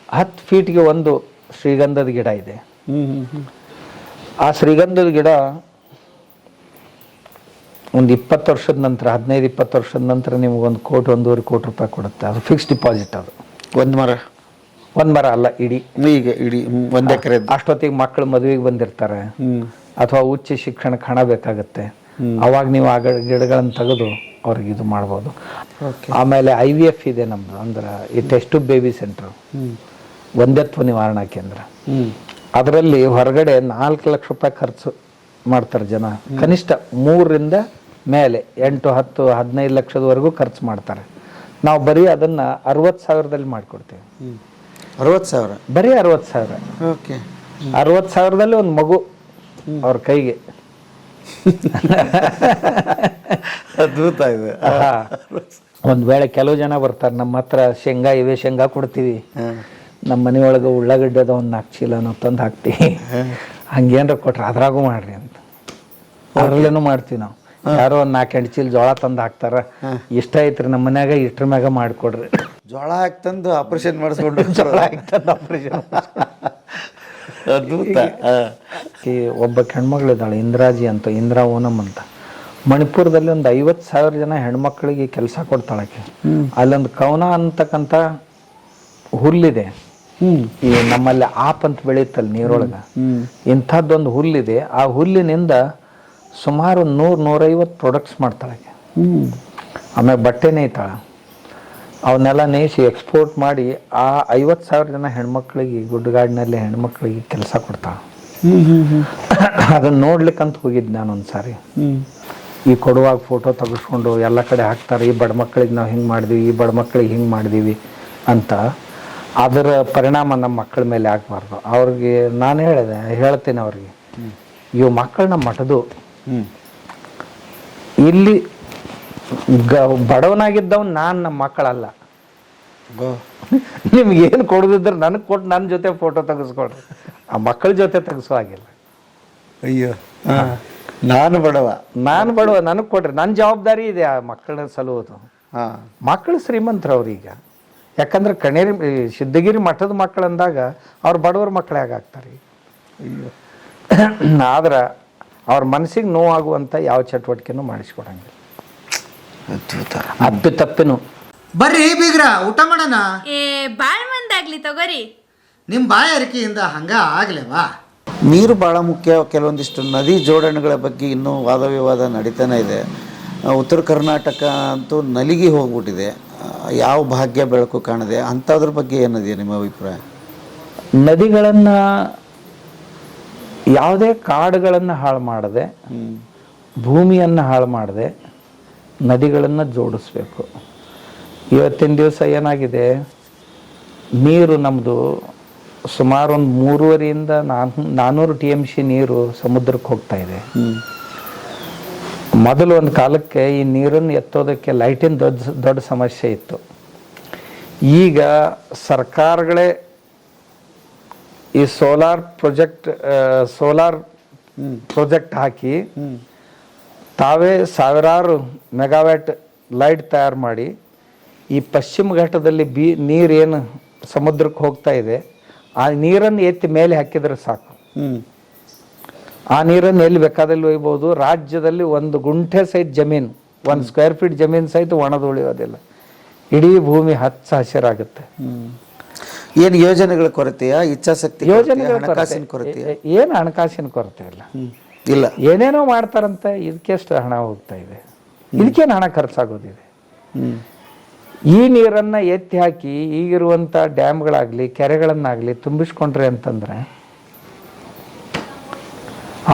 10 ಫೀಟ್ಗೆ ಒಂದು ಶ್ರೀಗಂಧದ ಗಿಡ ಇದೆ. ಆ ಶ್ರೀಗಂಧದ ಗಿಡ ಒಂದು 20 ವರ್ಷದ ನಂತರ, 15-20 ವರ್ಷದ ನಂತರ ನಿಮಗೊಂದು 1.5 ಕೋಟಿ ರೂಪಾಯಿ ಕೊಡುತ್ತೆ. ಅದು ಫಿಕ್ಸ್ ಡಿಪಾಸಿಟ್. ಅದು ಒಂದು ಮರ ಅಲ್ಲ, ಇಡೀ 1 ಎಕರೆ. ಅಷ್ಟೊತ್ತಿಗೆ ಮಕ್ಕಳು ಮದುವೆಗೆ ಬಂದಿರ್ತಾರೆ ಅಥವಾ ಉಚ್ಚ ಶಿಕ್ಷಣಕ್ಕೆ ಹಣ ಬೇಕಾಗುತ್ತೆ. ಅವಾಗ ನೀವು ಆ ಗಿಡಗಳನ್ನು ತೆಗೆದು ಅವ್ರಿಗೆ ಇದು ಮಾಡ್ಬೋದು. ಆಮೇಲೆ IVF ಇದೆ ನಮ್ದು, ಅಂದ್ರೆ ಈ ಟೆಸ್ಟ್ ಬೇಬಿ ಸೆಂಟರ್, ಒಂದತ್ವ ನಿವಾರಣಾ ಕೇಂದ್ರ. ಅದರಲ್ಲಿ ಹೊರಗಡೆ 4 ಲಕ್ಷ ರೂಪಾಯಿ ಖರ್ಚು ಮಾಡ್ತಾರೆ ಜನ. ಕನಿಷ್ಠ 3ರಿಂದ ಮೇಲೆ 8, 10, 15 ಲಕ್ಷದವರೆಗೂ ಖರ್ಚು ಮಾಡ್ತಾರೆ. ನಾವು ಬರೀ ಅದನ್ನ 60,000ದಲ್ಲಿ ಮಾಡಿಕೊಡ್ತೀವಿ. 60,000? ಬರೀ 60,000. ಓಕೆ. 60,000ದಲ್ಲಿ ಒಂದು ಮಗು ಅವ್ರ ಕೈಗೆ. ಅದ್ಭುತ ಇದೆ. ಒಂದು ವೇಳೆ ಕೆಲವು ಜನ ಬರ್ತಾರೆ ನಮ್ಮ ಹತ್ರ, ಶೇಂಗಾ ಕೊಡ್ತೀವಿ, ನಮ್ಮ ಮನೆಯೊಳಗೆ ಉಳ್ಳಾಗಡ್ಡೆ ಅದ ಒಂದು 4 ಚೀಲ ನಾವು ತಂದು ಹಾಕ್ತೀವಿ, ಹಂಗೇನ್ರ ಕೊಟ್ರೆ ಅದ್ರಾಗೂ ಮಾಡ್ರಿ ಅಂತ. ಅದ್ರಲ್ಲೇನು ಮಾಡ್ತೀವಿ ನಾವು. ಯಾರೋ ಒಂದು 4-8 ಚೀಲ ಜೋಳ ತಂದು ಹಾಕ್ತಾರ, ಇಷ್ಟ ಐತ್ರಿ ನಮ್ಮ ಮನ್ಯಾಗ, ಇಷ್ಟ್ರ ಮ್ಯಾಗ ಮಾಡಿಕೊಡ್ರಿ. ಜೋಳ ಹಾಕ್ತಂದು ಆಪರೇಷನ್ ಮಾಡಿಸ್ಕೊಂಡು ಜೋಳ ಹಾಕ್ತಂದು ಆಪರೇಷನ್. ಅದ್ಭುತ. ಈ ಒಬ್ಬ ಹೆಣ್ಮಗಳಿದ್ದಾಳೆ, ಇಂದ್ರಾಜಿ ಅಂತ, ಇಂದ್ರಾ ಓನಮ್ ಅಂತ. ಮಣಿಪುರದಲ್ಲಿ ಒಂದು 50,000 ಜನ ಹೆಣ್ಮಕ್ಳಿಗೆ ಕೆಲಸ ಕೊಡ್ತಾಳಕ್ಕೆ. ಅಲ್ಲೊಂದು ಕವನ ಅಂತಕ್ಕಂಥ ಹುಲ್ಲಿದೆ. ಈ ನಮ್ಮಲ್ಲಿ ಆಪ್ ಅಂತ ಬೆಳೆಯುತ್ತಲ್ಲ ನೀರೊಳಗೆ, ಇಂಥದ್ದೊಂದು ಹುಲ್ಲಿದೆ. ಆ ಹುಲ್ಲಿನಿಂದ ಸುಮಾರು 100-150 ಪ್ರಾಡಕ್ಟ್ಸ್ ಮಾಡ್ತಾಳೆ. ಆಮೇಲೆ ಬಟ್ಟೆ ನೇಯ್ತಾಳ. ಅವನ್ನೆಲ್ಲ ನೇಯಿಸಿ ಎಕ್ಸ್ಪೋರ್ಟ್ ಮಾಡಿ ಆ 50,000 ಜನ ಹೆಣ್ಮಕ್ಳಿಗೆ, ಗುಡ್ಡಗಾಡಿನಲ್ಲಿ ಹೆಣ್ಮಕ್ಳಿಗೆ ಕೆಲಸ ಕೊಡ್ತಾಳೆ. ಅದನ್ನು ನೋಡ್ಲಿಕ್ಕಂತ ಹೋಗಿದ್ದು ನಾನೊಂದು ಸಾರಿ. ಈ ಕೊಡುವಾಗ ಫೋಟೋ ತೆಗೆಸ್ಕೊಂಡು ಎಲ್ಲ ಕಡೆ ಹಾಕ್ತಾರೆ, ಈ ಬಡ ಮಕ್ಕಳಿಗೆ ನಾವು ಹಿಂಗೆ ಮಾಡಿದ್ವಿ, ಈ ಬಡ ಮಕ್ಕಳಿಗೆ ಹಿಂಗೆ ಮಾಡಿದೀವಿ ಅಂತ. ಅದರ ಪರಿಣಾಮ ನಮ್ಮ ಮಕ್ಕಳ ಮೇಲೆ ಆಗಬಾರ್ದು. ಅವ್ರಿಗೆ ನಾನು ಹೇಳ್ತೀನಿ ಅವ್ರಿಗೆ, ಇವು ಮಕ್ಕಳು ನಮ್ಮ ಮಠದು. ಇಲ್ಲಿ ಬಡವನಾಗಿದ್ದವ್ ನಾನು, ನಮ್ಮ ಮಕ್ಕಳಲ್ಲ. ನಿಮ್ಗೇನು ಕೊಡೋದಿದ್ರೆ ನನಗೆ ಕೊಟ್ಟು ನನ್ನ ಜೊತೆ ಫೋಟೋ ತೆಗೆಸ್ಕೊಡ್ರಿ, ಆ ಮಕ್ಕಳ ಜೊತೆ ತೆಗೆಸೋ ಆಗಿಲ್ಲ. ಅಯ್ಯೋ, ನಾನು ಬಡವ, ನನಗೆ ಕೊಡ್ರಿ, ನನ್ನ ಜವಾಬ್ದಾರಿ ಇದೆ ಆ ಮಕ್ಕಳನ್ನ ಸಲುವುದು. ಮಕ್ಕಳು ಶ್ರೀಮಂತರು ಅವ್ರೀಗ. ಯಾಕಂದ್ರೆ ಸಿದ್ಧಗಿರಿ ಮಠದ ಮಕ್ಕಳು ಅಂದಾಗ ಅವ್ರು ಬಡವರ ಮಕ್ಕಳೇ ಆಗ್ತಾರೆ. ಆದ್ರೆ ಅವ್ರ ಮನಸ್ಸಿಗೆ ನೋವಾಗುವಂಥ ಯಾವ ಚಟುವಟಿಕೆನೂ ಮಾಡಿಸ್ಕೊಡಂಗಿಲ್ಲ. ತಪ್ಪಿನು ಬರ್ರಿ ಬೀಗ್ರ, ಊಟ ಮಾಡೋಣ. ಬಾಳ್ ಮಂದಾಗ್ಲಿ ತಗೋರಿ. ನಿಮ್ಮ ಬಾಯಾರಿಕೆಯಿಂದ ಹಂಗ ಆಗ್ಲೇವಾ? ನೀರು ಭಾಳ ಮುಖ್ಯ. ಕೆಲವೊಂದಿಷ್ಟು ನದಿ ಜೋಡಣೆಗಳ ಬಗ್ಗೆ ಇನ್ನೂ ವಾದ ವಿವಾದ ನಡೀತಾನೆ ಇದೆ. ಉತ್ತರ ಕರ್ನಾಟಕ ಅಂತೂ ನಲಿಗೆ ಹೋಗ್ಬಿಟ್ಟಿದೆ. ಯಾವ ಭಾಗ್ಯ ಬೆಳಕು ಕಾಣದೆ, ಅಂಥದ್ರ ಬಗ್ಗೆ ಏನಿದೆ ನಿಮ್ಮ ಅಭಿಪ್ರಾಯ? ನದಿಗಳನ್ನು, ಯಾವುದೇ ಕಾಡುಗಳನ್ನು ಹಾಳು ಮಾಡದೆ, ಭೂಮಿಯನ್ನು ಹಾಳು ಮಾಡದೆ ನದಿಗಳನ್ನು ಜೋಡಿಸ್ಬೇಕು. ಇವತ್ತಿನ ದಿವಸ ಏನಾಗಿದೆ, ನೀರು ನಮ್ಮದು ಸುಮಾರು ಒಂದು 3.5ರಿಂದ 400 TMC ನೀರು ಸಮುದ್ರಕ್ಕೆ ಹೋಗ್ತಾ ಇದೆ. ಮೊದಲು ಒಂದು ಕಾಲಕ್ಕೆ ಈ ನೀರನ್ನು ಎತ್ತೋದಕ್ಕೆ ಲೈಟಿನ ದೊಡ್ಡ ಸಮಸ್ಯೆ ಇತ್ತು. ಈಗ ಸರ್ಕಾರಗಳೇ ಈ ಸೋಲಾರ್ ಪ್ರಾಜೆಕ್ಟ್ ಹಾಕಿ ತಾವೇ ಸಾವಿರಾರು ಮೆಗಾವ್ಯಾಟ್ ಲೈಟ್ ತಯಾರು ಮಾಡಿ ಈ ಪಶ್ಚಿಮ ಘಟ್ಟದಲ್ಲಿ ನೀರೇನು ಸಮುದ್ರಕ್ಕೆ ಹೋಗ್ತಾ ಇದೆ ಆ ನೀರನ್ನು ಎತ್ತಿ ಮೇಲೆ ಹಾಕಿದ್ರೆ ಸಾಕು. ಆ ನೀರನ್ನು ಎಲ್ಲಿ ಬೇಕಾದಲ್ಲಿ ಒಯ್ಬೋದು. ರಾಜ್ಯದಲ್ಲಿ 1 ಗುಂಠೆ ಸಹಿತ ಜಮೀನು, 1 ಸ್ಕ್ವೇರ್ ಫೀಟ್ ಜಮೀನು ಸಹಿತ ಒಣದು ಉಳಿಯೋದಿಲ್ಲ. ಇಡೀ ಭೂಮಿ ಹಚ್ಚ ಹಸಿರಾಗುತ್ತೆ. ಏನು ಯೋಜನೆಗಳ ಕೊರತೆಯಾ, ಇಚ್ಛಾಶಕ್ತಿ ಯೋಜನೆಗಳ ಕೊರತೆ? ಏನು ಹಣಕಾಸಿನ ಕೊರತೆ ಇಲ್ಲ. ಏನೇನೋ ಮಾಡ್ತಾರಂತೆ, ಇದಕ್ಕೆಷ್ಟು ಹಣ ಹೋಗ್ತಾ ಇದೆ, ಇದಕ್ಕೇನು ಹಣ ಖರ್ಚಾಗೋದಿದೆ. ಈ ನೀರನ್ನ ಎತ್ತಿ ಹಾಕಿ ಈಗಿರುವಂತ ಡ್ಯಾಮ್ಗಳಾಗ್ಲಿ ಕೆರೆಗಳನ್ನಾಗ್ಲಿ ತುಂಬಿಸ್ಕೊಂಡ್ರೆ ಅಂತಂದ್ರೆ,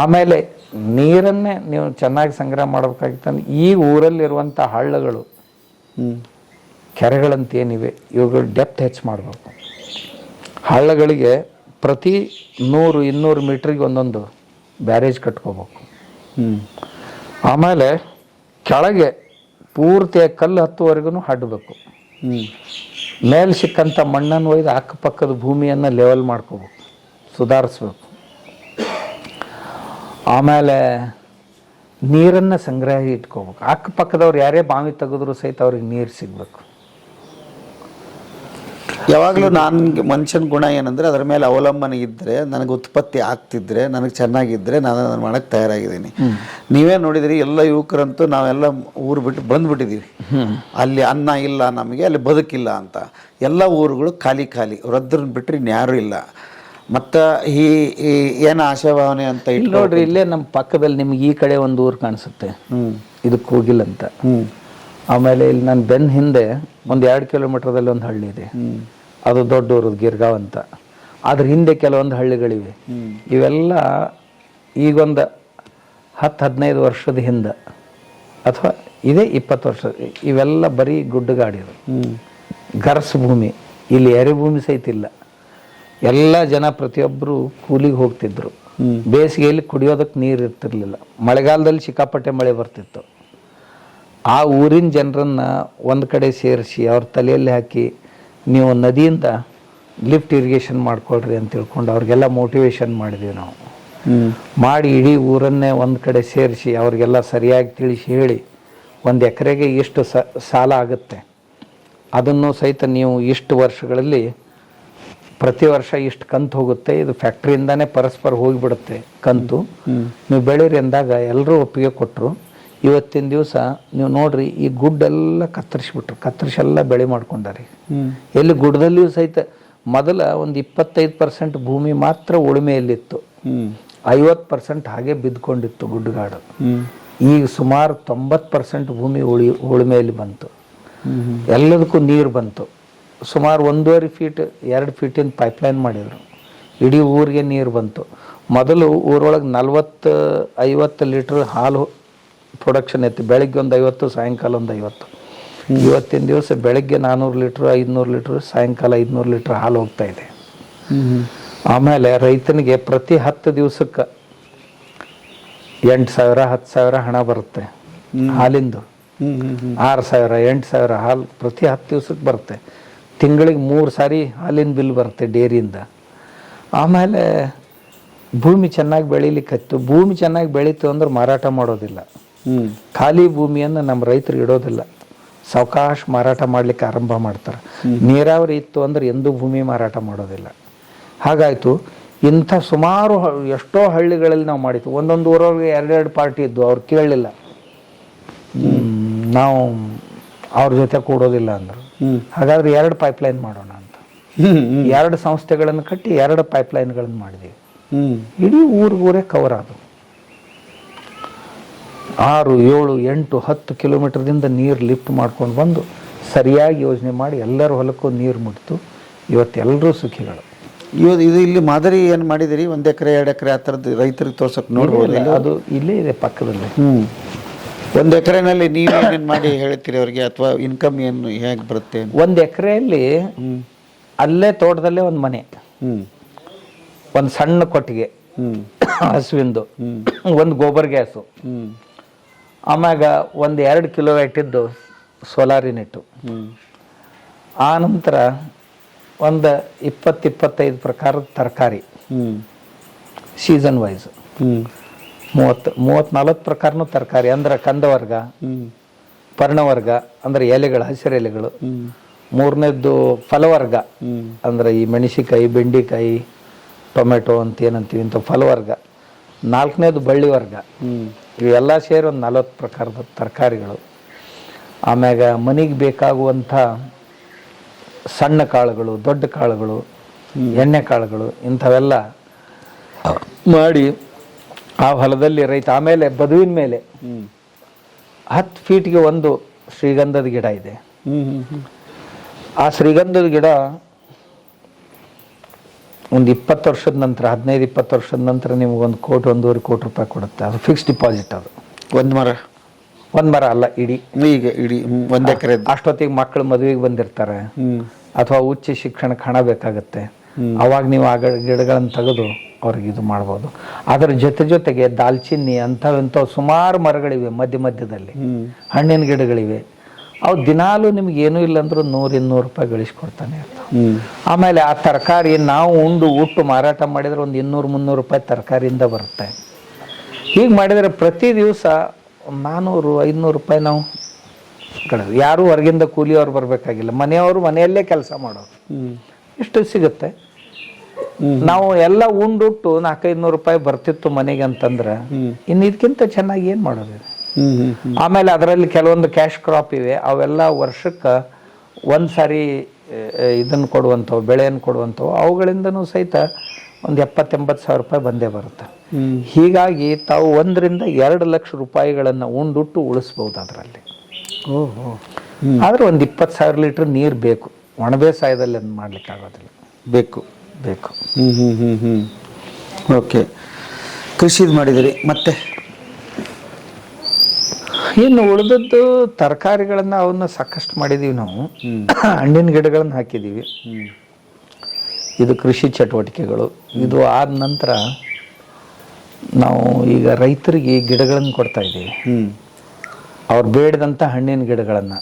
ಆಮೇಲೆ ನೀರನ್ನೇ ನೀವು ಚೆನ್ನಾಗಿ ಸಂಗ್ರಹ ಮಾಡಬೇಕಾಗಿತ್ತಂದ್ರೆ ಈ ಊರಲ್ಲಿರುವಂಥ ಹಳ್ಳಗಳು, ಕೆರೆಗಳಂತ ಏನಿವೆ ಇವುಗಳು ಡೆಪ್ತ್ ಹೆಚ್ಚು ಮಾಡಬೇಕು. ಹಳ್ಳಗಳಿಗೆ ಪ್ರತಿ 100-200 ಮೀಟ್ರಿಗೆ ಒಂದೊಂದು ಬ್ಯಾರೇಜ್ ಕಟ್ಕೋಬೇಕು. ಆಮೇಲೆ ಕೆಳಗೆ ಪೂರ್ತಿಯಾಗಿ ಕಲ್ಲು ಹತ್ತುವರೆಗೂ ಹಡ್ಬೇಕು. ಮೇಲೆ ಸಿಕ್ಕಂಥ ಮಣ್ಣನ್ನು ಒಯ್ದು ಅಕ್ಕಪಕ್ಕದ ಭೂಮಿಯನ್ನು ಲೆವೆಲ್ ಮಾಡ್ಕೋಬೇಕು, ಸುಧಾರಿಸ್ಬೇಕು. ಆಮೇಲೆ ನೀರನ್ನು ಸಂಗ್ರಹ ಇಟ್ಕೋಬೇಕು. ಅಕ್ಕಪಕ್ಕದವ್ರು ಯಾರೇ ಬಾವಿ ತೆಗೆದ್ರು ಸಹಿತ ಅವ್ರಿಗೆ ನೀರು ಸಿಗಬೇಕು. ಯಾವಾಗಲೂ ನನಗೆ ಮನುಷ್ಯನ ಗುಣ ಏನಂದರೆ ಅದರ ಮೇಲೆ ಅವಲಂಬನೆ ಇದ್ದರೆ ನನಗೆ ಉತ್ಪತ್ತಿ ಆಗ್ತಿದ್ರೆ ನನಗೆ ಚೆನ್ನಾಗಿದ್ದರೆ ನಾನು ಮಾಡೋಕ್ಕೆ ತಯಾರಾಗಿದ್ದೀನಿ. ನೀವೇ ನೋಡಿದಿರಿ, ಎಲ್ಲ ಯುವಕರಂತೂ ನಾವೆಲ್ಲ ಊರು ಬಿಟ್ಟು ಬಂದುಬಿಟ್ಟಿದ್ದೀವಿ. ಅಲ್ಲಿ ಅನ್ನ ಇಲ್ಲ ನಮಗೆ, ಅಲ್ಲಿ ಬದುಕಿಲ್ಲ ಅಂತ. ಎಲ್ಲ ಊರುಗಳು ಖಾಲಿ ಖಾಲಿ, ವೃದ್ಧರನ್ನ ಬಿಟ್ಟರೆ ಇನ್ಯಾರೂ ಇಲ್ಲ. ಮತ್ತು ಈ ಏನು ಆಶಾಭಾವನೆ ಅಂತ ಇಲ್ಲಿ ನೋಡ್ರಿ, ಇಲ್ಲೇ ನಮ್ಮ ಪಕ್ಕದಲ್ಲಿ ನಿಮ್ಗೆ ಈ ಕಡೆ ಒಂದು ಊರು ಕಾಣಿಸುತ್ತೆ, ಇದಕ್ಕೆ ಹೋಗಿಲ್ಲ ಅಂತ. ಆಮೇಲೆ ಇಲ್ಲಿ ನನ್ನ ಬೆನ್ನ ಹಿಂದೆ ಒಂದು 2 ಕಿಲೋಮೀಟರ್ದಲ್ಲಿ ಒಂದು ಹಳ್ಳಿ ಇದೆ, ಅದು ದೊಡ್ಡ ಊರು ಗಿರ್ಗಾವ್ ಅಂತ. ಅದ್ರ ಹಿಂದೆ ಕೆಲವೊಂದು ಹಳ್ಳಿಗಳಿವೆ. ಇವೆಲ್ಲ ಈಗೊಂದು 10-15 ವರ್ಷದ ಹಿಂದೆ ಅಥವಾ ಇದೇ 20 ವರ್ಷ, ಇವೆಲ್ಲ ಬರೀ ಗುಡ್ಡಗಾಡಿರು, ಗರ್ಸ್ ಭೂಮಿ. ಇಲ್ಲಿ ಎರೆ ಭೂಮಿ ಸಹಿತ ಇಲ್ಲ. ಎಲ್ಲ ಜನ ಪ್ರತಿಯೊಬ್ಬರು ಕೂಲಿಗೆ ಹೋಗ್ತಿದ್ರು. ಬೇಸಿಗೆಯಲ್ಲಿ ಕುಡಿಯೋದಕ್ಕೆ ನೀರು ಇರ್ತಿರ್ಲಿಲ್ಲ. ಮಳೆಗಾಲದಲ್ಲಿ ಸಿಕ್ಕಾಪಟ್ಟೆ ಮಳೆ ಬರ್ತಿತ್ತು. ಆ ಊರಿನ ಜನರನ್ನು ಒಂದು ಕಡೆ ಸೇರಿಸಿ ಅವ್ರ ತಲೆಯಲ್ಲಿ ಹಾಕಿ ನೀವು ನದಿಯಿಂದ ಲಿಫ್ಟ್ ಇರಿಗೇಷನ್ ಮಾಡ್ಕೊಳ್ರಿ ಅಂತ ತಿಳ್ಕೊಂಡು ಅವ್ರಿಗೆಲ್ಲ ಮೋಟಿವೇಶನ್ ಮಾಡಿದ್ವಿ ನಾವು. ಮಾಡಿ ಇಡೀ ಊರನ್ನೇ ಒಂದು ಕಡೆ ಸೇರಿಸಿ ಅವ್ರಿಗೆಲ್ಲ ಸರಿಯಾಗಿ ತಿಳಿಸಿ ಹೇಳಿ, 1 ಎಕರೆಗೆ ಇಷ್ಟು ಸಾಲ ಆಗುತ್ತೆ, ಅದನ್ನು ಸಹಿತ ನೀವು ಇಷ್ಟು ವರ್ಷಗಳಲ್ಲಿ ಪ್ರತಿ ವರ್ಷ ಇಷ್ಟು ಕಂತು ಹೋಗುತ್ತೆ, ಇದು ಫ್ಯಾಕ್ಟ್ರಿಯಿಂದಾನೇ ಪರಸ್ಪರ ಹೋಗಿಬಿಡುತ್ತೆ ಕಂತು, ನೀವು ಬೆಳೀರಿ ಅಂದಾಗ ಎಲ್ಲರೂ ಒಪ್ಪಿಗೆ ಕೊಟ್ಟರು. ಇವತ್ತಿನ ದಿವಸ ನೀವು ನೋಡ್ರಿ, ಈ ಗುಡ್ಡೆಲ್ಲ ಕತ್ತರಿಸ್ಬಿಟ್ರು, ಕತ್ತರಿಸೆಲ್ಲ ಬೆಳೆ ಮಾಡ್ಕೊಂಡಾರಿ. ಎಲ್ಲಿ ಗುಡ್ಡದಲ್ಲಿಯೂ ಸಹಿತ ಮೊದಲ ಒಂದು 25% ಭೂಮಿ ಮಾತ್ರ ಉಳುಮೆಯಲ್ಲಿತ್ತು, 50% ಹಾಗೆ ಬಿದ್ಕೊಂಡಿತ್ತು ಗುಡ್ಡಗಾಡು. ಈಗ ಸುಮಾರು 90% ಭೂಮಿ ಉಳುಮೆಯಲ್ಲಿ ಬಂತು. ಎಲ್ಲದಕ್ಕೂ ನೀರು ಬಂತು. ಸುಮಾರು 1.5 ಫೀಟ್ 2 ಫೀಟಿನ ಪೈಪ್ಲೈನ್ ಮಾಡಿದರು, ಇಡೀ ಊರಿಗೆ ನೀರು ಬಂತು. ಮೊದಲು ಊರೊಳಗೆ 40-50 ಲೀಟ್ರ್ ಹಾಲು ಪ್ರೊಡಕ್ಷನ್ ಇತ್ತು, ಬೆಳಗ್ಗೆ ಒಂದು 50, ಸಾಯಂಕಾಲ ಒಂದು 50. ಇವತ್ತಿನ ದಿವಸ ಬೆಳಗ್ಗೆ 400 ಲೀಟ್ರ್ 500 ಲೀಟ್ರ್, ಸಾಯಂಕಾಲ 500 ಲೀಟ್ರ್ ಹಾಲು ಹೋಗ್ತಾ ಇದೆ. ಆಮೇಲೆ ರೈತನಿಗೆ ಪ್ರತಿ 10 ದಿವಸಕ್ಕೆ 8,000 10,000 ಹಣ ಬರುತ್ತೆ ಹಾಲಿಂದು. 6,000 8,000 ಹಾಲು ಪ್ರತಿ 10 ದಿವಸಕ್ಕೆ ಬರುತ್ತೆ. ತಿಂಗಳಿಗೆ 3 ಸಾರಿ ಹಾಲಿನ ಬಿಲ್ ಬರುತ್ತೆ ಡೇರಿಯಿಂದ. ಆಮೇಲೆ ಭೂಮಿ ಚೆನ್ನಾಗಿ ಬೆಳೀಲಿಕ್ಕತ್ತು. ಭೂಮಿ ಚೆನ್ನಾಗಿ ಬೆಳೀತು ಅಂದ್ರೆ ಮಾರಾಟ ಮಾಡೋದಿಲ್ಲ. ಖಾಲಿ ಭೂಮಿಯನ್ನು ನಮ್ಮ ರೈತರು ಇಡೋದಿಲ್ಲ, ಸಾವಕಾಶ ಮಾರಾಟ ಮಾಡಲಿಕ್ಕೆ ಆರಂಭ ಮಾಡ್ತಾರೆ. ನೀರಾವರಿ ಇತ್ತು ಅಂದ್ರೆ ಎಂದೂ ಭೂಮಿ ಮಾರಾಟ ಮಾಡೋದಿಲ್ಲ. ಹಾಗಾಯಿತು. ಇಂಥ ಸುಮಾರು ಎಷ್ಟೋ ಹಳ್ಳಿಗಳಲ್ಲಿ ನಾವು ಮಾಡಿತ್ತು. ಒಂದೊಂದು ಊರವ್ರಿಗೆ 2-2 ಪಾರ್ಟಿ ಇದ್ದು, ಅವ್ರು ಕೇಳಲಿಲ್ಲ, ನಾವು ಅವ್ರ ಜೊತೆ ಕೂಡೋದಿಲ್ಲ ಅಂದರು. ಹಾಗಾದ್ರೆ 2 ಪೈಪ್ಲೈನ್ ಮಾಡೋಣ ಅಂತ 2 ಸಂಸ್ಥೆಗಳನ್ನು ಕಟ್ಟಿ 2 ಪೈಪ್ಲೈನ್ಗಳನ್ನು ಮಾಡಿದ್ದೀವಿ. ಇಡೀ ಊರಿಗೂರೇ ಕವರ್ ಆದವು. 6, 7, 8, 10 ಕಿಲೋಮೀಟರ್ದಿಂದ ನೀರು ಲಿಫ್ಟ್ ಮಾಡ್ಕೊಂಡು ಬಂದು ಸರಿಯಾಗಿ ಯೋಜನೆ ಮಾಡಿ ಎಲ್ಲರ ಹೊಲಕ್ಕೂ ನೀರು ಮುಟ್ತು. ಇವತ್ತೆಲ್ಲರೂ ಸುಖಿಗಳು. ಇದು ಇಲ್ಲಿ ಮಾದರಿ ಏನು ಮಾಡಿದಿರಿ? 1 ಎಕರೆ 2 ಎಕರೆ ಆ ಥರದ್ದು ರೈತರಿಗೆ ತೋರ್ಸಕ್ಕೆ ನೋಡ್ಬೋದು. ಅದು ಇಲ್ಲೇ ಇದೆ ಪಕ್ಕದಲ್ಲಿ. 1 ಎಕರೆನಲ್ಲಿ ನೀವೇನೇನು ಮಾಡಿ ಹೇಳ್ತೀರಿ ಅವ್ರಿಗೆ, ಅಥವಾ ಇನ್ಕಮ್ ಏನು ಹೇಗೆ ಬರುತ್ತೆ? 1 ಎಕರೆಯಲ್ಲಿ ಅಲ್ಲೇ ತೋಟದಲ್ಲೇ ಒಂದು ಮನೆ, ಒಂದು ಸಣ್ಣ ಕೊಟ್ಟಿಗೆ ಹಸುವಿಂದು, ಒಂದು ಗೋಬರ್ ಗ್ಯಾಸು, ಆಮ್ಯಾಗ ಒಂದು 2 ಕಿಲೋವ್ಯಾಟ್ ಇದ್ದು ಸೋಲಾರ್ ಯೂನಿಟ್ಟು, ಆ ನಂತರ ಒಂದು 20-25 ಪ್ರಕಾರದ ತರಕಾರಿ ಸೀಸನ್ ವೈಸ್, 30-40 ಪ್ರಕಾರನೂ ತರಕಾರಿ. ಅಂದ್ರೆ ಕಂದವರ್ಗ, ಪರ್ಣವರ್ಗ ಅಂದ್ರೆ ಎಲೆಗಳು, ಹಸಿರು ಎಲೆಗಳು. 3ನೇದ್ದು ಫಲವರ್ಗ ಅಂದ್ರೆ ಈ ಮೆಣಸಿಕಾಯಿ, ಬೆಂಡಿಕಾಯಿ, ಟೊಮೆಟೊ ಅಂತ ಏನಂತೀವಿ, ಇಂಥ ಫಲವರ್ಗ. 4ನೇದು ಬಳ್ಳಿ ವರ್ಗ. ಇವೆಲ್ಲ ಸೇರಿ ಒಂದು 40 ಪ್ರಕಾರದ ತರಕಾರಿಗಳು. ಆಮ್ಯಾಗ ಮನೆಗೆ ಬೇಕಾಗುವಂಥ ಸಣ್ಣ ಕಾಳುಗಳು, ದೊಡ್ಡ ಕಾಳುಗಳು, ಎಣ್ಣೆ ಕಾಳುಗಳು, ಇಂಥವೆಲ್ಲ ಮಾಡಿ ಆ ಹೊಲದಲ್ಲಿ ರೈತ. ಆಮೇಲೆ ಬದುವಿನ ಮೇಲೆ 10 ಫೀಟ್ಗೆ ಒಂದು ಶ್ರೀಗಂಧದ ಗಿಡ ಇದೆ. ಆ ಶ್ರೀಗಂಧದ ಗಿಡ ಒಂದು 20 ವರ್ಷದ ನಂತರ, 15-20 ವರ್ಷದ ನಂತರ ನಿಮ್ಗೆ 1 ಕೋಟಿ 1.5 ಕೋಟಿ ರೂಪಾಯಿ ಕೊಡುತ್ತೆ. ಅದು ಫಿಕ್ಸ್ ಡಿಪಾಸಿಟ್. ಅದು ಒಂದು ಮರ ಅಲ್ಲ, ಇಡೀ 1 ಎಕರೆ. ಅಷ್ಟೊತ್ತಿಗೆ ಮಕ್ಕಳು ಮದುವೆಗೆ ಬಂದಿರ್ತಾರೆ ಅಥವಾ ಉಚ್ಚ ಶಿಕ್ಷಣಕ್ಕೆ ಹಣ ಬೇಕಾಗುತ್ತೆ. ಅವಾಗ ನೀವು ಆ ಗಿಡಗಳನ್ನು ತೆಗೆದು ಅವ್ರಿಗೆ ಇದು ಮಾಡ್ಬೋದು. ಅದರ ಜೊತೆಗೆ ದಾಲ್ಚಿನ್ನಿ ಅಂಥವು ಸುಮಾರು ಮರಗಳಿವೆ. ಮಧ್ಯದಲ್ಲಿ ಹಣ್ಣಿನ ಗಿಡಗಳಿವೆ. ಅವು ದಿನಾಲೂ ನಿಮ್ಗೆ ಏನೂ ಇಲ್ಲ ಅಂದ್ರೂ 100-200 ರೂಪಾಯಿ ಗಳಿಸ್ಕೊಡ್ತಾನೆ ಇರ್ತಾವೆ. ಆಮೇಲೆ ಆ ತರಕಾರಿ ನಾವು ಉಟ್ಟು ಮಾರಾಟ ಮಾಡಿದರೆ ಒಂದು 200-300 ರೂಪಾಯಿ ತರಕಾರಿಯಿಂದ ಬರುತ್ತೆ. ಹೀಗೆ ಮಾಡಿದರೆ ಪ್ರತಿ ದಿವಸ 400-500 ರೂಪಾಯಿ ನಾವು ಕಡೆ ಯಾರು ಹೊರಗಿಂದ ಕೂಲಿಯವ್ರು ಬರಬೇಕಾಗಿಲ್ಲ, ಮನೆಯವರು ಮನೆಯಲ್ಲೇ ಕೆಲಸ ಮಾಡೋರು. ಇಷ್ಟು ಸಿಗುತ್ತೆ. ನಾವು ಎಲ್ಲ ಉಂಡುಟ್ಟು 400-500 ರೂಪಾಯಿ ಬರ್ತಿತ್ತು ಮನೆಗೆ ಅಂತಂದ್ರೆ ಇನ್ನು ಇದಕ್ಕಿಂತ ಚೆನ್ನಾಗಿ ಏನು ಮಾಡೋದಿದೆ. ಆಮೇಲೆ ಅದರಲ್ಲಿ ಕೆಲವೊಂದು ಕ್ಯಾಶ್ ಕ್ರಾಪ್ ಇವೆ, ಅವೆಲ್ಲ ವರ್ಷಕ್ಕೆ ಒಂದು ಸಾರಿ ಇದನ್ನು ಕೊಡುವಂಥವು, ಬೆಳೆಯನ್ನು ಕೊಡುವಂಥವು, ಅವುಗಳಿಂದನೂ ಸಹಿತ ಒಂದು 70-80 ಸಾವಿರ ರೂಪಾಯಿ ಬಂದೇ ಬರುತ್ತೆ. ಹೀಗಾಗಿ ತಾವು 1-2 ಲಕ್ಷ ರೂಪಾಯಿಗಳನ್ನು ಉಂಡುಟ್ಟು ಉಳಿಸ್ಬೋದು ಅದರಲ್ಲಿ. ಆದರೆ ಒಂದು 20 ಸಾವಿರ ಲೀಟ್ರ್ ನೀರು ಬೇಕು. ಒಣ ಬೇಸಾಯದಲ್ಲಿ ಅದು ಮಾಡ್ಲಿಕ್ಕೆ ಆಗೋದಿಲ್ಲ, ಬೇಕು. ಓಕೆ, ಕೃಷಿದು ಮಾಡಿದಿರಿ. ಮತ್ತೆ ಇನ್ನು ಉಳಿದದ್ದು ತರಕಾರಿಗಳನ್ನು ಅವನ್ನ ಸಾಕಷ್ಟು ಮಾಡಿದ್ದೀವಿ ನಾವು. ಹಣ್ಣಿನ ಗಿಡಗಳನ್ನು ಹಾಕಿದ್ದೀವಿ. ಇದು ಕೃಷಿ ಚಟುವಟಿಕೆಗಳು. ಇದು ಆದ ನಂತರ ನಾವು ಈಗ ರೈತರಿಗೆ ಗಿಡಗಳನ್ನು ಕೊಡ್ತಾ ಇದ್ದೀವಿ. ಅವ್ರು ಬೇಡದಂಥ ಹಣ್ಣಿನ ಗಿಡಗಳನ್ನು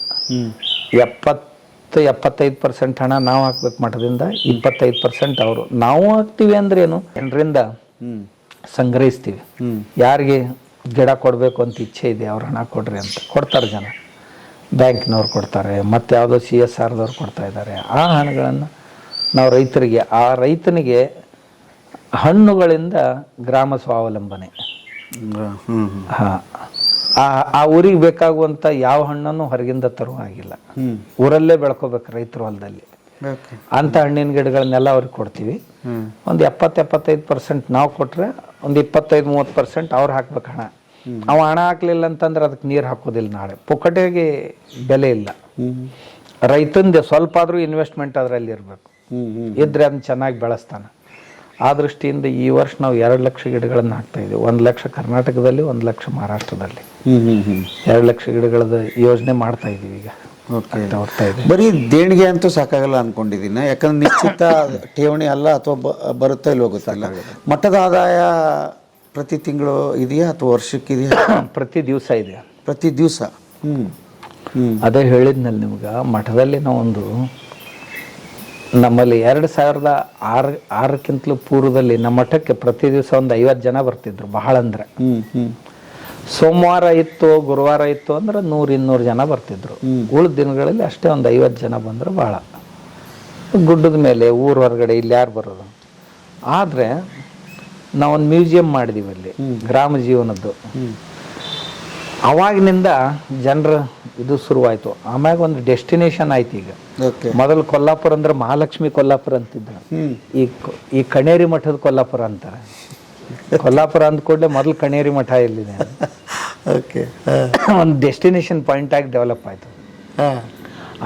70-75% ಹಣ ನಾವು ಹಾಕ್ಬೇಕು ಮಠದಿಂದ, 25% ಅವರು. ನಾವು ಹಾಕ್ತೀವಿ ಅಂದ್ರೇನು, ಜನರಿಂದ ಸಂಗ್ರಹಿಸ್ತೀವಿ. ಯಾರಿಗೆ ಗಿಡ ಕೊಡಬೇಕು ಅಂತ ಇಚ್ಛೆ ಇದೆ ಅವ್ರು ಹಣ ಕೊಡ್ರಿ ಅಂತ ಕೊಡ್ತಾರೆ ಜನ. ಬ್ಯಾಂಕ್ನವ್ರು ಕೊಡ್ತಾರೆ, ಮತ್ತು ಯಾವುದೋ CSRದವ್ರು ಕೊಡ್ತಾ ಇದ್ದಾರೆ. ಆ ಹಣಗಳನ್ನು ನಾವು ರೈತರಿಗೆ, ಆ ರೈತನಿಗೆ ಹಣ್ಣುಗಳಿಂದ ಗ್ರಾಮ ಸ್ವಾವಲಂಬನೆ. ಹಾಂ, ಆ ಊರಿಗೆ ಬೇಕಾಗುವಂಥ ಯಾವ ಹಣ್ಣನ್ನು ಹೊರಗಿಂದ ತರುವ ಆಗಿಲ್ಲ, ಊರಲ್ಲೇ ಬೆಳ್ಕೋಬೇಕು ರೈತರ ಹೊಲದಲ್ಲಿ. ಅಂಥ ಹಣ್ಣಿನ ಗಿಡಗಳನ್ನೆಲ್ಲ ಅವ್ರಿಗೆ ಕೊಡ್ತೀವಿ. ಒಂದು 70-75% ನಾವು ಕೊಟ್ಟರೆ ಒಂದು 25-30% ಅವ್ರು ಹಾಕ್ಬೇಕು ಹಣ. ಅವ ಹಣ ಹಾಕ್ಲಿಲ್ಲ ಅಂತಂದ್ರೆ ಅದಕ್ಕೆ ನೀರು ಹಾಕೋದಿಲ್ಲ. ನಾಳೆ ಪುಕ್ಕಟೆಗೆ ಬೆಲೆ ಇಲ್ಲ. ರೈತಂದು ಸ್ವಲ್ಪ ಆದರೂ ಇನ್ವೆಸ್ಟ್ಮೆಂಟ್ ಅದರಲ್ಲಿ ಇರಬೇಕು, ಇದ್ರೆ ಅದನ್ನ ಚೆನ್ನಾಗಿ ಬೆಳೆಸ್ತಾನೆ. ಆ ದೃಷ್ಟಿಯಿಂದ ಈ ವರ್ಷ ನಾವು 2 ಲಕ್ಷ ಗಿಡಗಳನ್ನು ಹಾಕ್ತಾ ಇದ್ದೀವಿ. 1 ಲಕ್ಷ ಕರ್ನಾಟಕದಲ್ಲಿ, 1 ಲಕ್ಷ ಮಹಾರಾಷ್ಟ್ರದಲ್ಲಿ. 2 ಲಕ್ಷ ಗಿಡಗಳದ್ದು ಯೋಜನೆ ಮಾಡ್ತಾ ಇದ್ದೀವಿ ಈಗ. ಬರೀ ದೇಣಿಗೆ ಅಂತೂ ಸಾಕಾಗಲ್ಲ ಅನ್ಕೊಂಡಿದ್ದೀನಿ. ಯಾಕಂದ್ರೆ ನಿಶ್ಚಿತ ಠೇವಣಿ ಅಲ್ಲ, ಅಥವಾ ಬರುತ್ತಾ ಇಲ್ವೋ ಗೊತ್ತಿಲ್ಲ. ಮಠದ ಆದಾಯ ಪ್ರತಿ ತಿಂಗಳು ಇದೆಯಾ ಅಥವಾ ವರ್ಷಕ್ಕಿದೆಯಾ? ಪ್ರತಿ ದಿವಸ ಇದೆ. ಪ್ರತಿ ದಿವಸ? ಅದೇ ಹೇಳಿದ್ನಲ್ಲಿ ನಿಮ್ಗೆ, ಮಠದಲ್ಲಿ ನಾವೊಂದು ನಮ್ಮಲ್ಲಿ 2006ಕ್ಕಿಂತಲೂ ಪೂರ್ವದಲ್ಲಿ ನಮ್ಮ ಮಠಕ್ಕೆ ಪ್ರತಿ ದಿವಸ ಒಂದು 50 ಜನ ಬರ್ತಿದ್ರು. ಬಹಳ ಅಂದರೆ ಸೋಮವಾರ ಇತ್ತು, ಗುರುವಾರ ಇತ್ತು ಅಂದ್ರೆ 100-200 ಜನ ಬರ್ತಿದ್ರು. ಉಳಿದ ದಿನಗಳಲ್ಲಿ ಅಷ್ಟೇ ಒಂದು 50 ಜನ ಬಂದ್ರೆ ಭಾಳ. ಗುಡ್ಡದ ಮೇಲೆ, ಊರ ಹೊರಗಡೆ ಇಲ್ಲಿ ಯಾರು ಬರೋದು. ಆದರೆ ನಾವೊಂದು ಮ್ಯೂಸಿಯಂ ಮಾಡಿದೀವಿ ಅಲ್ಲಿ, ಗ್ರಾಮ ಜೀವನದ್ದು. ಅವಾಗಿನಿಂದ ಜನರ ಇದು ಶುರುವಾಯಿತು. ಆಮ್ಯಾಗ ಒಂದು ಡೆಸ್ಟಿನೇಷನ್ ಆಯ್ತು. ಈಗ ಮೊದಲು ಕೊಲ್ಲಾಪುರ ಅಂದ್ರೆ ಮಹಾಲಕ್ಷ್ಮಿ ಕೊಲ್ಲಾಪುರ ಅಂತಿದ್ರು. ಈ ಕಣೇರಿ ಮಠದ ಕೊಲ್ಲಾಪುರ ಅಂತಾರೆ. ಕೊಲ್ಲಾಪುರ ಅಂದ ಕೂಡಲೇ ಮೊದಲು ಕಣೇರಿ ಮಠ ಇಲ್ಲಿದೆ. ಒಂದು ಡೆಸ್ಟಿನೇಷನ್ ಪಾಯಿಂಟ್ ಆಗಿ ಡೆವಲಪ್ ಆಯಿತು.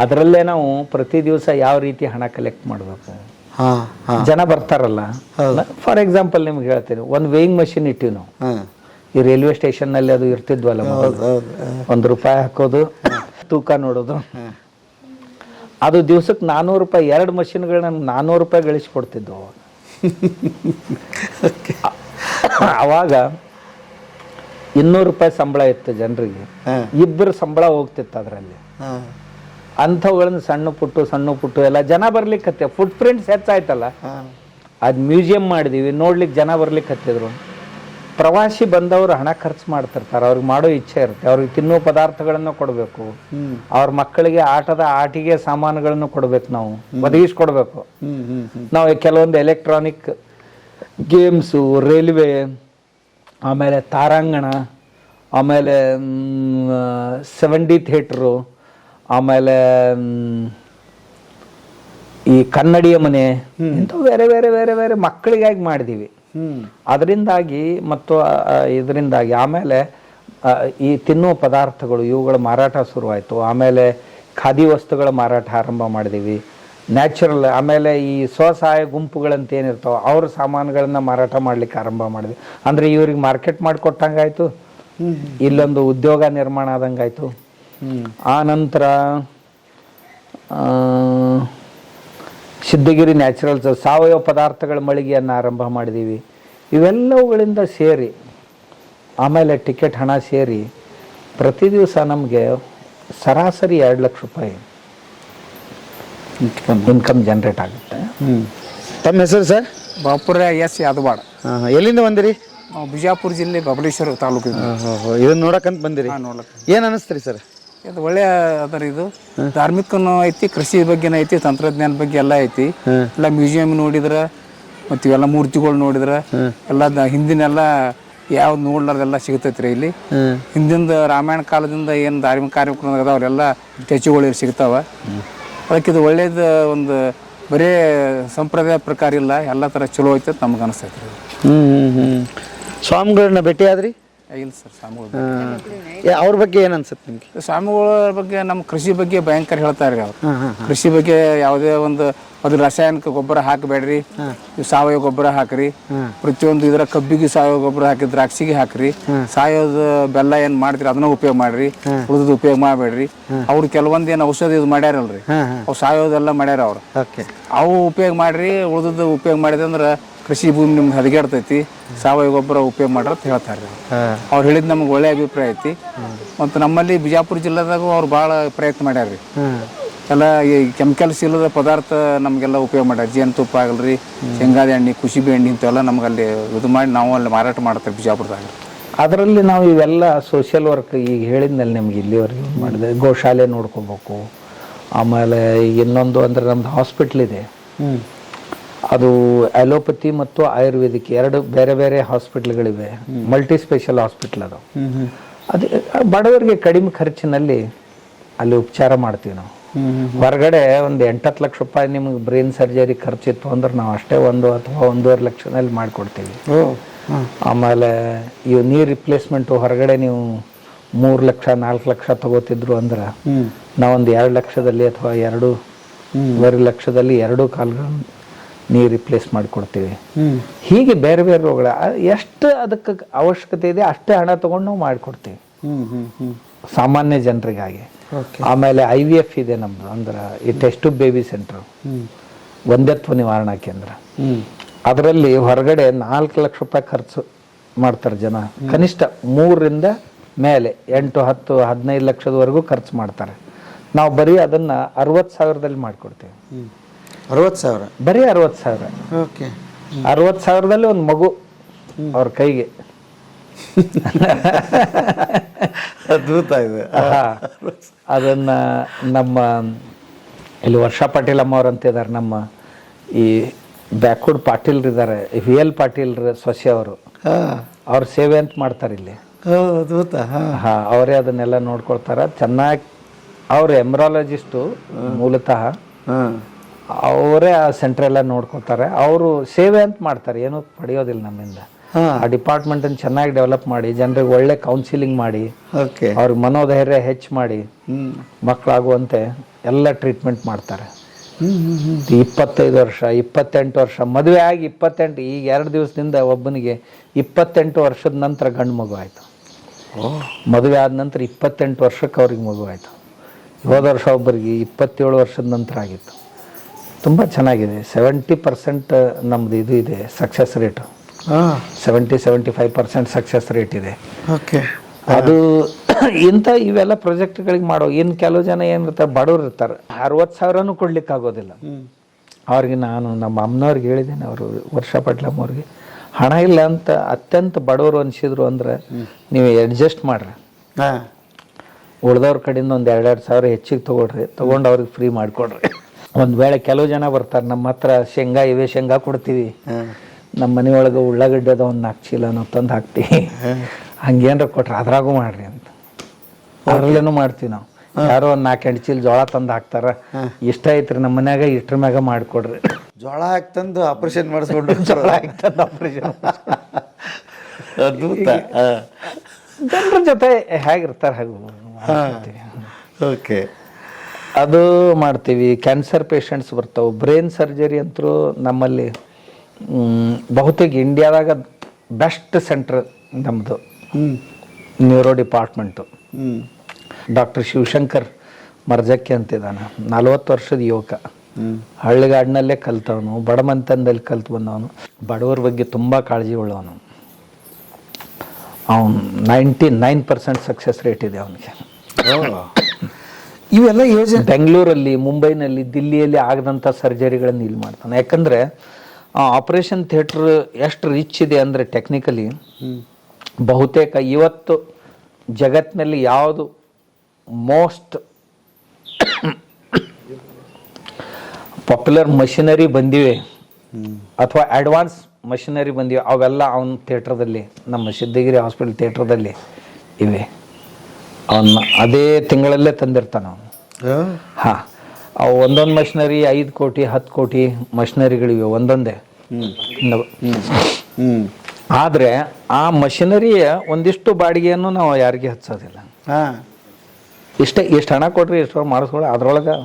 ಅದರಲ್ಲೇ ನಾವು ಪ್ರತಿ ದಿವಸ ಯಾವ ರೀತಿ ಹಣ ಕಲೆಕ್ಟ್ ಮಾಡಬೇಕು, ಜನ ಬರ್ತಾರಲ್ಲ. ಫಾರ್ ಎಕ್ಸಾಂಪಲ್ ನಿಮ್ಗೆ ಹೇಳ್ತೀನಿ, ಒಂದು ವೇಯಿಂಗ್ ಮಷಿನ್ ಇಟ್ಟಿವಿ ನಾವು. ಈ ರೈಲ್ವೆ ಸ್ಟೇಷನ್ನಲ್ಲಿ ಅದು ಇರ್ತಿದ್ವಲ್ಲ, ₹1 ಹಾಕೋದು, ತೂಕ ನೋಡೋದು. ಅದು ದಿವ್ಸಕ್ಕೆ ₹400. 2 ಮಷಿನ್ಗಳನ್ನ ₹400 ಗಳಿಸ್ಕೊಡ್ತಿದ್ವು ಅವಾಗ. ₹200 ಸಂಬಳ ಇತ್ತು ಜನರಿಗೆ, 2 ಸಂಬಳ ಹೋಗ್ತಿತ್ತು ಅದರಲ್ಲಿ. ಅಂಥವುಗಳನ್ನ ಸಣ್ಣ ಪುಟ್ಟು ಎಲ್ಲ ಜನ ಬರ್ಲಿಕ್ಕೆ ಫುಟ್ ಪ್ರಿಂಟ್ಸ್ ಹೆಚ್ಚಾಯ್ತಲ್ಲ, ಅದು ಮ್ಯೂಸಿಯಂ ಮಾಡಿದೀವಿ. ನೋಡ್ಲಿಕ್ಕೆ ಜನ ಬರ್ಲಿಕ್ಕೆ ಹತ್ತಿದ್ರು. ಪ್ರವಾಸಿ ಬಂದವರು ಹಣ ಖರ್ಚು ಮಾಡ್ತಿರ್ತಾರೆ, ಅವ್ರಿಗೆ ಮಾಡೋ ಇಚ್ಛೆ ಇರುತ್ತೆ. ಅವ್ರಿಗೆ ತಿನ್ನೋ ಪದಾರ್ಥಗಳನ್ನು ಕೊಡಬೇಕು, ಅವ್ರ ಮಕ್ಕಳಿಗೆ ಆಟಿಕೆ ಸಾಮಾನುಗಳನ್ನು ಕೊಡ್ಬೇಕು, ನಾವು ಒದಗಿಸ್ಕೊಡ್ಬೇಕು. ನಾವು ಕೆಲವೊಂದು ಎಲೆಕ್ಟ್ರಾನಿಕ್ ಗೇಮ್ಸು, ರೈಲ್ವೆ, ಆಮೇಲೆ ತಾರಾಂಗಣ, ಆಮೇಲೆ 7D ಥಿಯೇಟ್ರು, ಆಮೇಲೆ ಈ ಕನ್ನಡಿಯ ಮನೆ, ಇಂಥವು ಬೇರೆ ಬೇರೆ ಬೇರೆ ಬೇರೆ ಮಕ್ಕಳಿಗಾಗಿ ಮಾಡಿದೀವಿ. ಅದರಿಂದಾಗಿ ಮತ್ತು ಇದರಿಂದಾಗಿ ಆಮೇಲೆ ಈ ತಿನ್ನುವ ಪದಾರ್ಥಗಳು ಇವುಗಳ ಮಾರಾಟ ಶುರುವಾಯಿತು. ಆಮೇಲೆ ಖಾದಿ ವಸ್ತುಗಳ ಮಾರಾಟ ಆರಂಭ ಮಾಡಿದೀವಿ. ನ್ಯಾಚುರಲ್, ಆಮೇಲೆ ಈ ಸ್ವಸಹಾಯ ಗುಂಪುಗಳಂತ ಏನಿರ್ತಾವೆ ಅವ್ರ ಸಾಮಾನುಗಳನ್ನ ಮಾರಾಟ ಮಾಡ್ಲಿಕ್ಕೆ ಆರಂಭ ಮಾಡಿದ್ವಿ. ಅಂದರೆ ಇವ್ರಿಗೆ ಮಾರ್ಕೆಟ್ ಮಾಡಿಕೊಟ್ಟಂಗಾಯ್ತು, ಇಲ್ಲೊಂದು ಉದ್ಯೋಗ ನಿರ್ಮಾಣ ಆದಂಗಾಯ್ತು. ಆ ನಂತರ ಸಿದ್ಧಗಿರಿ ನ್ಯಾಚುರಲ್ಸ್ ಸಾವಯವ ಪದಾರ್ಥಗಳ ಮಳಿಗೆಯನ್ನು ಆರಂಭ ಮಾಡಿದ್ದೀವಿ. ಇವೆಲ್ಲವುಗಳಿಂದ ಸೇರಿ ಆಮೇಲೆ ಟಿಕೆಟ್ ಹಣ ಸೇರಿ ಪ್ರತಿ ದಿವಸ ನಮಗೆ ಸರಾಸರಿ ₹2 ಲಕ್ಷ ಇನ್ಕಮ್ ಜನರೇಟ್ ಆಗುತ್ತೆ. ತಮ್ಮ ಹೆಸರು ಸರ್? ಬಾಪುರ ಎಸ್ ಯಾದವಾಡ. ಎಲ್ಲಿಂದ ಬಂದಿರಿ? ಬಿಜಾಪುರ ಜಿಲ್ಲೆ ಬಬಲೇಶ್ವರ ತಾಲೂಕು. ಇದನ್ನ ನೋಡಕ್ಕಂತ ಬಂದಿರಿ? ನೋಡ್ಲಕ್ಕ. ಏನು ಅನಿಸ್ತೀರಿ ಸರ್? ಇದು ಒಳ್ಳೆ ಅದರ ಇದು ಧಾರ್ಮಿಕನೂ ಐತಿ, ಕೃಷಿ ಬಗ್ಗೆನೂ ಐತಿ, ತಂತ್ರಜ್ಞಾನ ಬಗ್ಗೆ ಎಲ್ಲ ಐತಿ. ಎಲ್ಲ ಮ್ಯೂಸಿಯಂ ನೋಡಿದ್ರೆ ಮತ್ತು ಇವೆಲ್ಲ ಮೂರ್ತಿಗಳು ನೋಡಿದ್ರೆ ಎಲ್ಲ ಹಿಂದಿನೆಲ್ಲ ಯಾವ್ದು ನೋಡ್ಲಾರ್ದೆಲ್ಲ ಸಿಗ್ತೈತ್ರಿ ಇಲ್ಲಿ. ಹಿಂದಿಂದ ರಾಮಾಯಣ ಕಾಲದಿಂದ ಏನು ಧಾರ್ಮಿಕ ಕಾರ್ಯಕ್ರಮ ಅದಾವ ಅವರೆಲ್ಲ ಸ್ಟ್ಯಾಚ್ಯುಗಳು ಇಲ್ಲಿ ಸಿಗ್ತಾವ. ಅದಕ್ಕೆ ಇದು ಒಳ್ಳೇದು, ಒಂದು ಬರೇ ಸಂಪ್ರದಾಯ ಪ್ರಕಾರ ಇಲ್ಲ, ಎಲ್ಲ ಥರ ಚಲೋ ಐತೆ ನಮ್ಗೆ ಅನಿಸ್ತೈತೆ ರೀ. ಸ್ವಾಮಿಗಳನ್ನ ಭೇಟಿ ಆದ್ರಿ? ಇಲ್ಲ ಸರ್, ಸ್ವಾಮಿಗಳು ಅವ್ರ ಬಗ್ಗೆ ಏನು ಅನ್ಸುತ್ತೆ ನಿಮಗೆ? ಸ್ವಾಮಿಗಳ ಬಗ್ಗೆ ನಮ್ಮ ಕೃಷಿ ಬಗ್ಗೆ ಭಯಂಕರ ಹೇಳ್ತಾರೆ ಅವ್ರು. ಕೃಷಿ ಬಗ್ಗೆ ಯಾವುದೇ ಒಂದು ಅದು ರಾಸಾಯನಿಕ ಗೊಬ್ಬರ ಹಾಕಬೇಡ್ರಿ, ಸಾವಯವ ಗೊಬ್ಬರ ಹಾಕ್ರಿ, ಪ್ರತಿಯೊಂದು ಇದರ ಕಬ್ಬಿಗೆ ಸಾವಯವ ಗೊಬ್ಬರ ಹಾಕಿ, ದ್ರಾಕ್ಷಿಗೆ ಹಾಕ್ರಿ, ಸಾವಯವ ಬೆಲ್ಲ ಏನ್ ಮಾಡ್ತೀರಿ ಅದನ್ನ ಉಪಯೋಗ ಮಾಡ್ರಿ, ಉಳಿದ ಉಪಯೋಗ ಮಾಡಬೇಡ್ರಿ. ಅವ್ರು ಕೆಲವೊಂದು ಏನು ಔಷಧಿ ಇದು ಮಾಡ್ಯಾರಲ್ರಿ, ಅವು ಸಾವಯವದೆಲ್ಲ ಮಾಡ್ಯಾರ ಅವ್ರು. ಅವು ಉಪಯೋಗ ಮಾಡ್ರಿ, ಉಳಿದದ್ದು ಉಪಯೋಗ ಮಾಡಿದೆ ಅಂದ್ರೆ ಕೃಷಿ ಭೂಮಿ ನಿಮ್ಗೆ ಹದಗೆಡ್ತೈತಿ, ಸಾವಯವ ಗೊಬ್ಬರ ಉಪಯೋಗ ಮಾಡ್ರ ಅಂತ ಹೇಳ್ತಾರೆ. ಅವ್ರು ಹೇಳಿದ್ ನಮ್ಗೆ ಒಳ್ಳೆ ಅಭಿಪ್ರಾಯ ಐತಿ. ಮತ್ತು ನಮ್ಮಲ್ಲಿ ಬಿಜಾಪುರ ಜಿಲ್ಲೆದಾಗೂ ಅವ್ರು ಭಾಳ ಪ್ರಯತ್ನ ಮಾಡ್ಯಾರ್ರಿ. ಎಲ್ಲ ಈ ಕೆಮಿಕಲ್ಸ್ ಇಲ್ಲದ ಪದಾರ್ಥ ನಮಗೆಲ್ಲ ಉಪಯೋಗ ಮಾಡ್ಯಾರ. ಜೇನುತುಪ್ಪ ಆಗಲ್ರಿ, ಶೇಂಗಾದ ಎಣ್ಣೆ, ಕುಸುಬಿ ಎಣ್ಣೆ ಇಂಥವೆಲ್ಲ ನಮ್ಗೆ ಅಲ್ಲಿ ಇದು ಮಾಡಿ ನಾವು ಅಲ್ಲಿ ಮಾರಾಟ ಮಾಡ್ತೇವೆ ಬಿಜಾಪುರದಾಗ. ಅದರಲ್ಲಿ ನಾವು ಇವೆಲ್ಲ ಸೋಷಿಯಲ್ ವರ್ಕ್ ಈಗ ಹೇಳಿದ್ಮೇಲೆ ನಿಮ್ಗೆ ಇಲ್ಲಿವರೆಗೆ ಮಾಡಿದೆ. ಗೋಶಾಲೆ ನೋಡ್ಕೋಬೇಕು. ಆಮೇಲೆ ಇನ್ನೊಂದು ಅಂದರೆ ನಮ್ದು ಹಾಸ್ಪಿಟ್ಲ್ ಇದೆ, ಅದು ಅಲೋಪತಿ ಮತ್ತು ಆಯುರ್ವೇದಿಕ್ ಎರಡು ಬೇರೆ ಬೇರೆ ಹಾಸ್ಪಿಟ್ಲ್ಗಳಿವೆ. ಮಲ್ಟಿ ಸ್ಪೆಷಲ್ ಹಾಸ್ಪಿಟ್ಲ್ ಅದು. ಅದು ಬಡವರಿಗೆ ಕಡಿಮೆ ಖರ್ಚಿನಲ್ಲಿ ಅಲ್ಲಿ ಉಪಚಾರ ಮಾಡ್ತೀವಿ ನಾವು. ಹೊರಗಡೆ ಒಂದು 8-10 ಲಕ್ಷ ರೂಪಾಯಿ ನಿಮ್ಗೆ ಬ್ರೈನ್ ಸರ್ಜರಿ ಖರ್ಚಿತ್ತು ಅಂದ್ರೆ ನಾವು ಅಷ್ಟೇ 1 ಅಥವಾ 1.5 ಲಕ್ಷದಲ್ಲಿ ಮಾಡಿಕೊಡ್ತೀವಿ. ಆಮೇಲೆ ಇವು ನೀರು ರಿಪ್ಲೇಸ್ಮೆಂಟು ಹೊರಗಡೆ ನೀವು 3 ಲಕ್ಷ 4 ಲಕ್ಷ ತಗೋತಿದ್ರು ಅಂದ್ರೆ ನಾವೊಂದು 2 ಲಕ್ಷದಲ್ಲಿ ಅಥವಾ 2.5 ಲಕ್ಷದಲ್ಲಿ 2 ಕಾಲುಗಳನ್ನು ನೀರು ರಿಪ್ಲೇಸ್ ಮಾಡಿಕೊಡ್ತೀವಿ. ಹೀಗೆ ಬೇರೆ ಬೇರೆ ರೋಗಗಳ ಎಷ್ಟು ಅದಕ್ಕೆ ಅವಶ್ಯಕತೆ ಇದೆ ಅಷ್ಟೇ ಹಣ ತಗೊಂಡು ನಾವು ಮಾಡಿಕೊಡ್ತೀವಿ ಸಾಮಾನ್ಯ ಜನರಿಗಾಗಿ. ಆಮೇಲೆ IVF ಇದೆ ನಮ್ದು, ಅಂದ್ರೆ ಈ ಟೆಸ್ಟ್ ಬೇಬಿ ಸೆಂಟರ್, ಒಂದತ್ವ ನಿವಾರಣಾ ಕೇಂದ್ರ. ಅದರಲ್ಲಿ ಹೊರಗಡೆ 4 ಲಕ್ಷ ರೂಪಾಯಿ ಖರ್ಚು ಮಾಡ್ತಾರೆ ಜನ. ಕನಿಷ್ಠ 3ರಿಂದ ಮೇಲೆ 8, 10, 15 ಲಕ್ಷದವರೆಗೂ ಖರ್ಚು ಮಾಡ್ತಾರೆ. ನಾವು ಬರೀ ಅದನ್ನ 60,000ದಲ್ಲಿ ಮಾಡಿಕೊಡ್ತೀವಿ. 60,000? ಬರೀ 60,000. ಓಕೆ. 60,000ದಲ್ಲಿ ಒಂದು ಮಗು ಅವ್ರ ಕೈಗೆ. ಅದ್ಭುತ ಇದೆ. ಅದನ್ನ ನಮ್ಮ ಇಲ್ಲಿ ವರ್ಷಾ ಪಾಟೀಲ್ ಅಮ್ಮವ್ರು ಅಂತ ಇದ್ದಾರೆ, ನಮ್ಮ ಈ ಬ್ಯಾಕ್ವುಡ್ ಪಾಟೀಲ್ರು ಇದ್ದಾರೆ, VL ಪಾಟೀಲ್ರ ಸೊಸೆ ಅವರು, ಅವ್ರ ಸೇವೆ ಅಂತ ಮಾಡ್ತಾರೆ ಇಲ್ಲಿ. ಅದ್ಭುತ. ಅವರೇ ಅದನ್ನೆಲ್ಲ ನೋಡ್ಕೊಳ್ತಾರೆ ಚೆನ್ನಾಗಿ. ಅವ್ರು ಎಂಬ್ರಾಲಜಿಸ್ಟು ಮೂಲತಃ, ಅವರೇ ಆ ಸೆಂಟರ್ ಎಲ್ಲ ನೋಡ್ಕೊತಾರೆ. ಅವರು ಸೇವೆ ಅಂತ ಮಾಡ್ತಾರೆ, ಏನೂ ಪಡೆಯೋದಿಲ್ಲ ನಮ್ಮಿಂದ. ಆ ಡಿಪಾರ್ಟ್ಮೆಂಟ್ ಅನ್ನು ಚೆನ್ನಾಗಿ ಡೆವಲಪ್ ಮಾಡಿ, ಜನರಿಗೆ ಒಳ್ಳೆ ಕೌನ್ಸಿಲಿಂಗ್ ಮಾಡಿ, ಅವ್ರಿಗೆ ಮನೋಧೈರ್ಯ ಹೆಚ್ಚು ಮಾಡಿ, ಮಕ್ಕಳಾಗುವಂತೆ ಎಲ್ಲ ಟ್ರೀಟ್ಮೆಂಟ್ ಮಾಡ್ತಾರೆ. 25 ವರ್ಷ 28 ವರ್ಷ ಮದುವೆ ಆಗಿ 28, ಈಗ 2 ದಿವಸದಿಂದ ಒಬ್ಬನಿಗೆ 28 ವರ್ಷದ ನಂತರ ಗಂಡು ಮಗು ಆಯಿತು. ಮದುವೆ ಆದ ನಂತರ 28 ವರ್ಷಕ್ಕೆ ಅವ್ರಿಗೆ ಮಗು ಆಯಿತು. ಹೋದ ವರ್ಷ ಒಬ್ಬರಿಗೆ 27 ವರ್ಷದ ನಂತರ ಆಗಿತ್ತು. ತುಂಬ ಚೆನ್ನಾಗಿದೆ. 70% ನಮ್ಮದು ಇದು ಇದೆ ಸಕ್ಸಸ್ ರೇಟು. 70-75% ಸಕ್ಸಸ್ ರೇಟ್ ಇದೆ. ಓಕೆ. ಅದು ಇಂಥ ಇವೆಲ್ಲ ಪ್ರಾಜೆಕ್ಟ್ಗಳಿಗೆ ಮಾಡೋ. ಇನ್ನು ಕೆಲವು ಜನ ಏನಿರ್ತಾರೆ, ಬಡವ್ರು ಇರ್ತಾರೆ, 60,000 ಕೊಡ್ಲಿಕ್ಕೆ ಆಗೋದಿಲ್ಲ ಅವ್ರಿಗೆ. ನಾನು ನಮ್ಮ ಅಮ್ಮನವ್ರಿಗೆ ಹೇಳಿದ್ದೇನೆ, ಅವರು ವರ್ಷಾ ಪಾಟ್ಲಮ್ಮವ್ರಿಗೆ, ಹಣ ಇಲ್ಲ ಅಂತ ಅತ್ಯಂತ ಬಡವರು ಅನಿಸಿದ್ರು ಅಂದ್ರೆ ನೀವು ಅಡ್ಜಸ್ಟ್ ಮಾಡ್ರಿ, ಉಳ್ದವ್ರ ಕಡೆಯಿಂದ ಒಂದು 2-2 ಸಾವಿರ ಹೆಚ್ಚಿಗೆ ತೊಗೊಂಡು ಅವ್ರಿಗೆ ಫ್ರೀ ಮಾಡಿಕೊಡ್ರಿ. ಒಂದು ವೇಳೆ ಕೆಲವು ಜನ ಬರ್ತಾರೆ, ನಮ್ಮ ಹತ್ರ ಶೇಂಗಾ ಕೊಡ್ತೀವಿ, ನಮ್ಮ ಮನೆಯೊಳಗೆ ಉಳ್ಳಾಗಡ್ಡಿ ಅದ ಒಂದು 4 ಚೀಲ ನಾವು ತಂದು ಹಾಕ್ತೀವಿ, ಹಂಗೇನ್ರ ಕೊಟ್ರೆ ಅದ್ರಾಗೂ ಮಾಡ್ರಿ ಅಂತ. ಅದ್ರಲ್ಲೇನು ಮಾಡ್ತೀವಿ ನಾವು. ಯಾರೋ ಒಂದು 4-8 ಚೀಲ ಜೋಳ ತಂದು ಹಾಕ್ತಾರ, ಇಷ್ಟ ಐತ್ರಿ ನಮ್ಮ ಮನ್ಯಾಗ, ಇಷ್ಟ್ರ ಮ್ಯಾಗ ಮಾಡಿಕೊಡ್ರಿ. ಜೋಳ ಹಾಕ್ತಂದು ಆಪರೇಷನ್ ಮಾಡಿಸ್ಕೊಂಡು ಜೋಳ ಹಾಕ್ತಂದು ಆಪರೇಷನ್. ಅದ್ಭುತ. ಜನರ ಜೊತೆ ಹೇಗಿರ್ತಾರೆ ಹಾಗೆ ಓಕೆ. ಅದು ಮಾಡ್ತೀವಿ. ಕ್ಯಾನ್ಸರ್ ಪೇಷಂಟ್ಸ್ ಬರ್ತಾವೆ. ಬ್ರೈನ್ ಸರ್ಜರಿ ಅಂತೂ ನಮ್ಮಲ್ಲಿ ಬಹುತೇಕ ಇಂಡಿಯಾದಾಗ ಬೆಸ್ಟ್ ಸೆಂಟ್ರ್ ನಮ್ಮದು ನ್ಯೂರೋ ಡಿಪಾರ್ಟ್ಮೆಂಟು. ಡಾಕ್ಟರ್ ಶಿವಶಂಕರ್ ಮರ್ಜಕ್ಕೆ ಅಂತಿದ್ದಾನೆ, 40 ವರ್ಷದ ಯುವಕ, ಹಳ್ಳಿಗಾಡಿನಲ್ಲೇ ಕಲ್ತವನು, ಬಡಮಂತನದಲ್ಲಿ ಕಲ್ತು ಬಂದವನು, ಬಡವರ ಬಗ್ಗೆ ತುಂಬ ಕಾಳಜಿ ಉಳ್ಳವನು. ಅವನು 99% ಸಕ್ಸಸ್ ರೇಟ್ ಇದೆ ಅವನಿಗೆ. ಇವೆಲ್ಲ ಯೋಜನೆ ಬೆಂಗಳೂರಲ್ಲಿ, ಮುಂಬೈನಲ್ಲಿ, ದಿಲ್ಲಿಯಲ್ಲಿ ಆಗದಂಥ ಸರ್ಜರಿಗಳನ್ನು ಇಲ್ಲಿ ಮಾಡ್ತಾನೆ. ಯಾಕಂದರೆ ಆಪರೇಷನ್ ಥಿಯೇಟ್ರ್ ಎಷ್ಟು ರಿಚ್ ಇದೆ ಅಂದರೆ ಟೆಕ್ನಿಕಲಿ ಬಹುತೇಕ ಇವತ್ತು ಜಗತ್ತಿನಲ್ಲಿ ಯಾವುದು ಮೋಸ್ಟ್ ಪಾಪ್ಯುಲರ್ ಮಷಿನರಿ ಬಂದಿವೆ ಅಥವಾ ಅಡ್ವಾನ್ಸ್ ಮಷಿನರಿ ಬಂದಿವೆ, ಅವೆಲ್ಲ ಅವನ ಥಿಯೇಟ್ರದಲ್ಲಿ, ನಮ್ಮ ಸಿದ್ಧಗಿರಿ ಹಾಸ್ಪಿಟಲ್ ಥಿಯೇಟ್ರದಲ್ಲಿ ಇವೆ. ಅವನ್ನ ಅದೇ ತಿಂಗಳಲ್ಲೇ ತಂದಿರ್ತಾನೆ ಅವನು. ಹಾಂ, ಅವು ಒಂದೊಂದು ಮಷಿನರಿ 5 ಕೋಟಿ 10 ಕೋಟಿ ಮಷಿನರಿಗಳಿವೆ ಒಂದೊಂದೇ. ಆದರೆ ಆ ಮಷಿನರಿಯ ಒಂದಿಷ್ಟು ಬಾಡಿಗೆಯನ್ನು ನಾವು ಯಾರಿಗೆ ಹಚ್ಚೋದಿಲ್ಲ. ಇಷ್ಟು ಹಣ ಕೊಟ್ರಿ ಇಷ್ಟು ಮಾಡಿಸ್ಕೊಳ್ಳಿ, ಅದ್ರೊಳಗೆ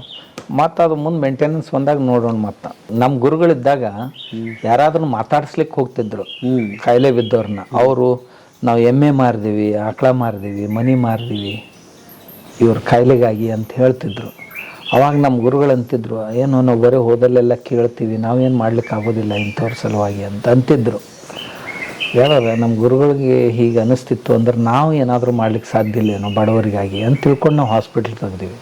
ಮತ್ತು ಅದು ಮುಂದೆ ಮೇಂಟೆನೆನ್ಸ್ ಬಂದಾಗ ನೋಡೋಣ. ಮತ್ತು ನಮ್ಮ ಗುರುಗಳಿದ್ದಾಗ ಯಾರಾದ್ರೂ ಮಾತಾಡಿಸ್ಲಿಕ್ಕೆ ಹೋಗ್ತಿದ್ರು ಕಾಯಿಲೆ ಬಿದ್ದವ್ರನ್ನ. ಅವರು ನಾವು ಎಮ್ಮೆ ಮಾರಿದೀವಿ, ಆಕಳ ಮಾರಿದೀವಿ, ಮನಿ ಮಾರಿದೀವಿ ಇವ್ರ ಕಾಯಿಲೆಗಾಗಿ ಅಂತ ಹೇಳ್ತಿದ್ರು. ಅವಾಗ ನಮ್ಮ ಗುರುಗಳು ಅಂತಿದ್ರು, ಏನು ನಾವು ಬರೀ ಹೋದಲ್ಲೆಲ್ಲ ಕೇಳ್ತೀವಿ, ನಾವೇನು ಮಾಡ್ಲಿಕ್ಕೆ ಆಗೋದಿಲ್ಲ ಇಂಥವ್ರ ಸಲುವಾಗಿ ಅಂತ ಅಂತಿದ್ರು. ಯಾವಾಗ ನಮ್ಮ ಗುರುಗಳಿಗೆ ಹೀಗೆ ಅನಿಸ್ತಿತ್ತು ಅಂದ್ರೆ ನಾವು ಏನಾದರೂ ಮಾಡ್ಲಿಕ್ಕೆ ಸಾಧ್ಯ ಇಲ್ಲೇನೋ ಬಡವರಿಗಾಗಿ ಅಂತ ತಿಳ್ಕೊಂಡು ನಾವು ಹಾಸ್ಪಿಟ್ಲ್ ತೆಗ್ದೀವಿ.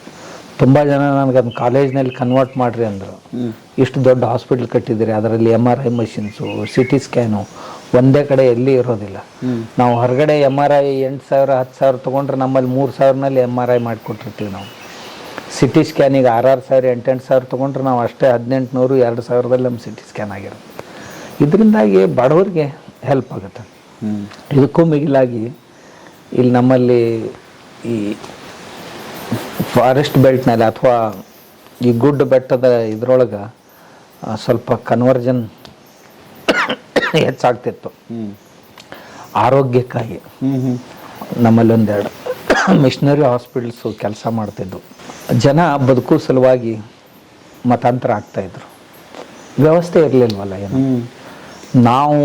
ತುಂಬ ಜನ ನನಗೆ ಅದನ್ನ ಕಾಲೇಜ್ನಲ್ಲಿ ಕನ್ವರ್ಟ್ ಮಾಡಿರಿ ಅಂದರು. ಇಷ್ಟು ದೊಡ್ಡ ಹಾಸ್ಪಿಟ್ಲ್ ಕಟ್ಟಿದ್ದೀರಿ, ಅದರಲ್ಲಿ MRI ಮಷಿನ್ಸು, CT ಸ್ಕ್ಯಾನು ಒಂದೇ ಕಡೆ ಎಲ್ಲಿ ಇರೋದಿಲ್ಲ. ನಾವು ಹೊರಗಡೆ MRI 8,000 10,000 ತೊಗೊಂಡ್ರೆ ನಮ್ಮಲ್ಲಿ 3,000ನಲ್ಲಿ MRI ಮಾಡಿಕೊಟ್ಟಿರ್ತೀವಿ ನಾವು. CT ಸ್ಕ್ಯಾನಿಗೆ 6,000 8,000 ತೊಗೊಂಡ್ರೆ ನಾವು ಅಷ್ಟೇ 1,800 2,000ದಲ್ಲಿ ನಮ್ಮ CT ಸ್ಕ್ಯಾನ್ ಆಗಿರುತ್ತೆ. ಇದರಿಂದಾಗಿ ಬಡವರಿಗೆ ಹೆಲ್ಪ್ ಆಗುತ್ತೆ. ಇದಕ್ಕೂ ಮಿಗಿಲಾಗಿ ಇಲ್ಲಿ ನಮ್ಮಲ್ಲಿ ಈ ಫಾರೆಸ್ಟ್ ಬೆಲ್ಟ್ನಲ್ಲಿ ಅಥವಾ ಈ ಗುಡ್ಡ ಬೆಟ್ಟದ ಇದ್ರೊಳಗೆ ಸ್ವಲ್ಪ ಕನ್ವರ್ಜನ್ ಹೆಚ್ಚಾಗ್ತಿತ್ತು ಆರೋಗ್ಯಕ್ಕಾಗಿ. ನಮ್ಮಲ್ಲಿ ಒಂದೆರಡು ಮಿಷನರಿ ಹಾಸ್ಪಿಟಲ್ಸು ಕೆಲಸ ಮಾಡ್ತಿದ್ವು. ಜನ ಬದುಕು ಸಲುವಾಗಿ ಮತಾಂತರ ಆಗ್ತಾಯಿದ್ರು, ವ್ಯವಸ್ಥೆ ಇರಲಿಲ್ವಲ್ಲ ಏನು. ನಾವು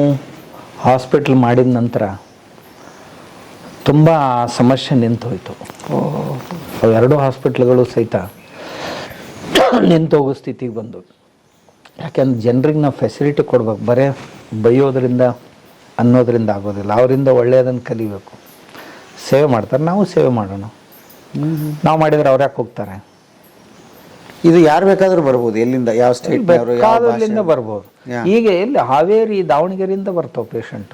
ಹಾಸ್ಪಿಟ್ಲ್ ಮಾಡಿದ ನಂತರ ತುಂಬ ಸಮಸ್ಯೆ ನಿಂತು ಹೋಯಿತು. ಅವೆರಡು ಹಾಸ್ಪಿಟ್ಲ್ಗಳು ಸಹಿತ ನಿಂತು ಹೋಗೋ ಸ್ಥಿತಿಗೆ ಬಂದು. ಯಾಕೆಂದ್ರೆ ಜನರಿಗೆ ನಾವು ಫೆಸಿಲಿಟಿ ಕೊಡ್ಬೇಕು, ಬರೀ ಬೈಯೋದ್ರಿಂದ ಅನ್ನೋದ್ರಿಂದ ಆಗೋದಿಲ್ಲ. ಅವರಿಂದ ಒಳ್ಳೆಯದನ್ನು ಕಲಿಬೇಕು. ಸೇವೆ ಮಾಡ್ತಾರೆ, ನಾವು ಸೇವೆ ಮಾಡೋಣ. ನಾವು ಮಾಡಿದರೆ ಅವ್ರು ಯಾಕೆ ಹೋಗ್ತಾರೆ? ಇದು ಯಾರು ಬೇಕಾದ್ರೂ ಬರ್ಬೋದು, ಎಲ್ಲಿಂದ, ಯಾವ ಸ್ಟೇಟ್ ಬೇಕಾದಲ್ಲಿಂದ ಬರ್ಬೋದು. ಈಗ ಎಲ್ಲಿ ಹಾವೇರಿ ದಾವಣಗೆರೆಯಿಂದ ಬರ್ತಾವೆ ಪೇಷಂಟ್.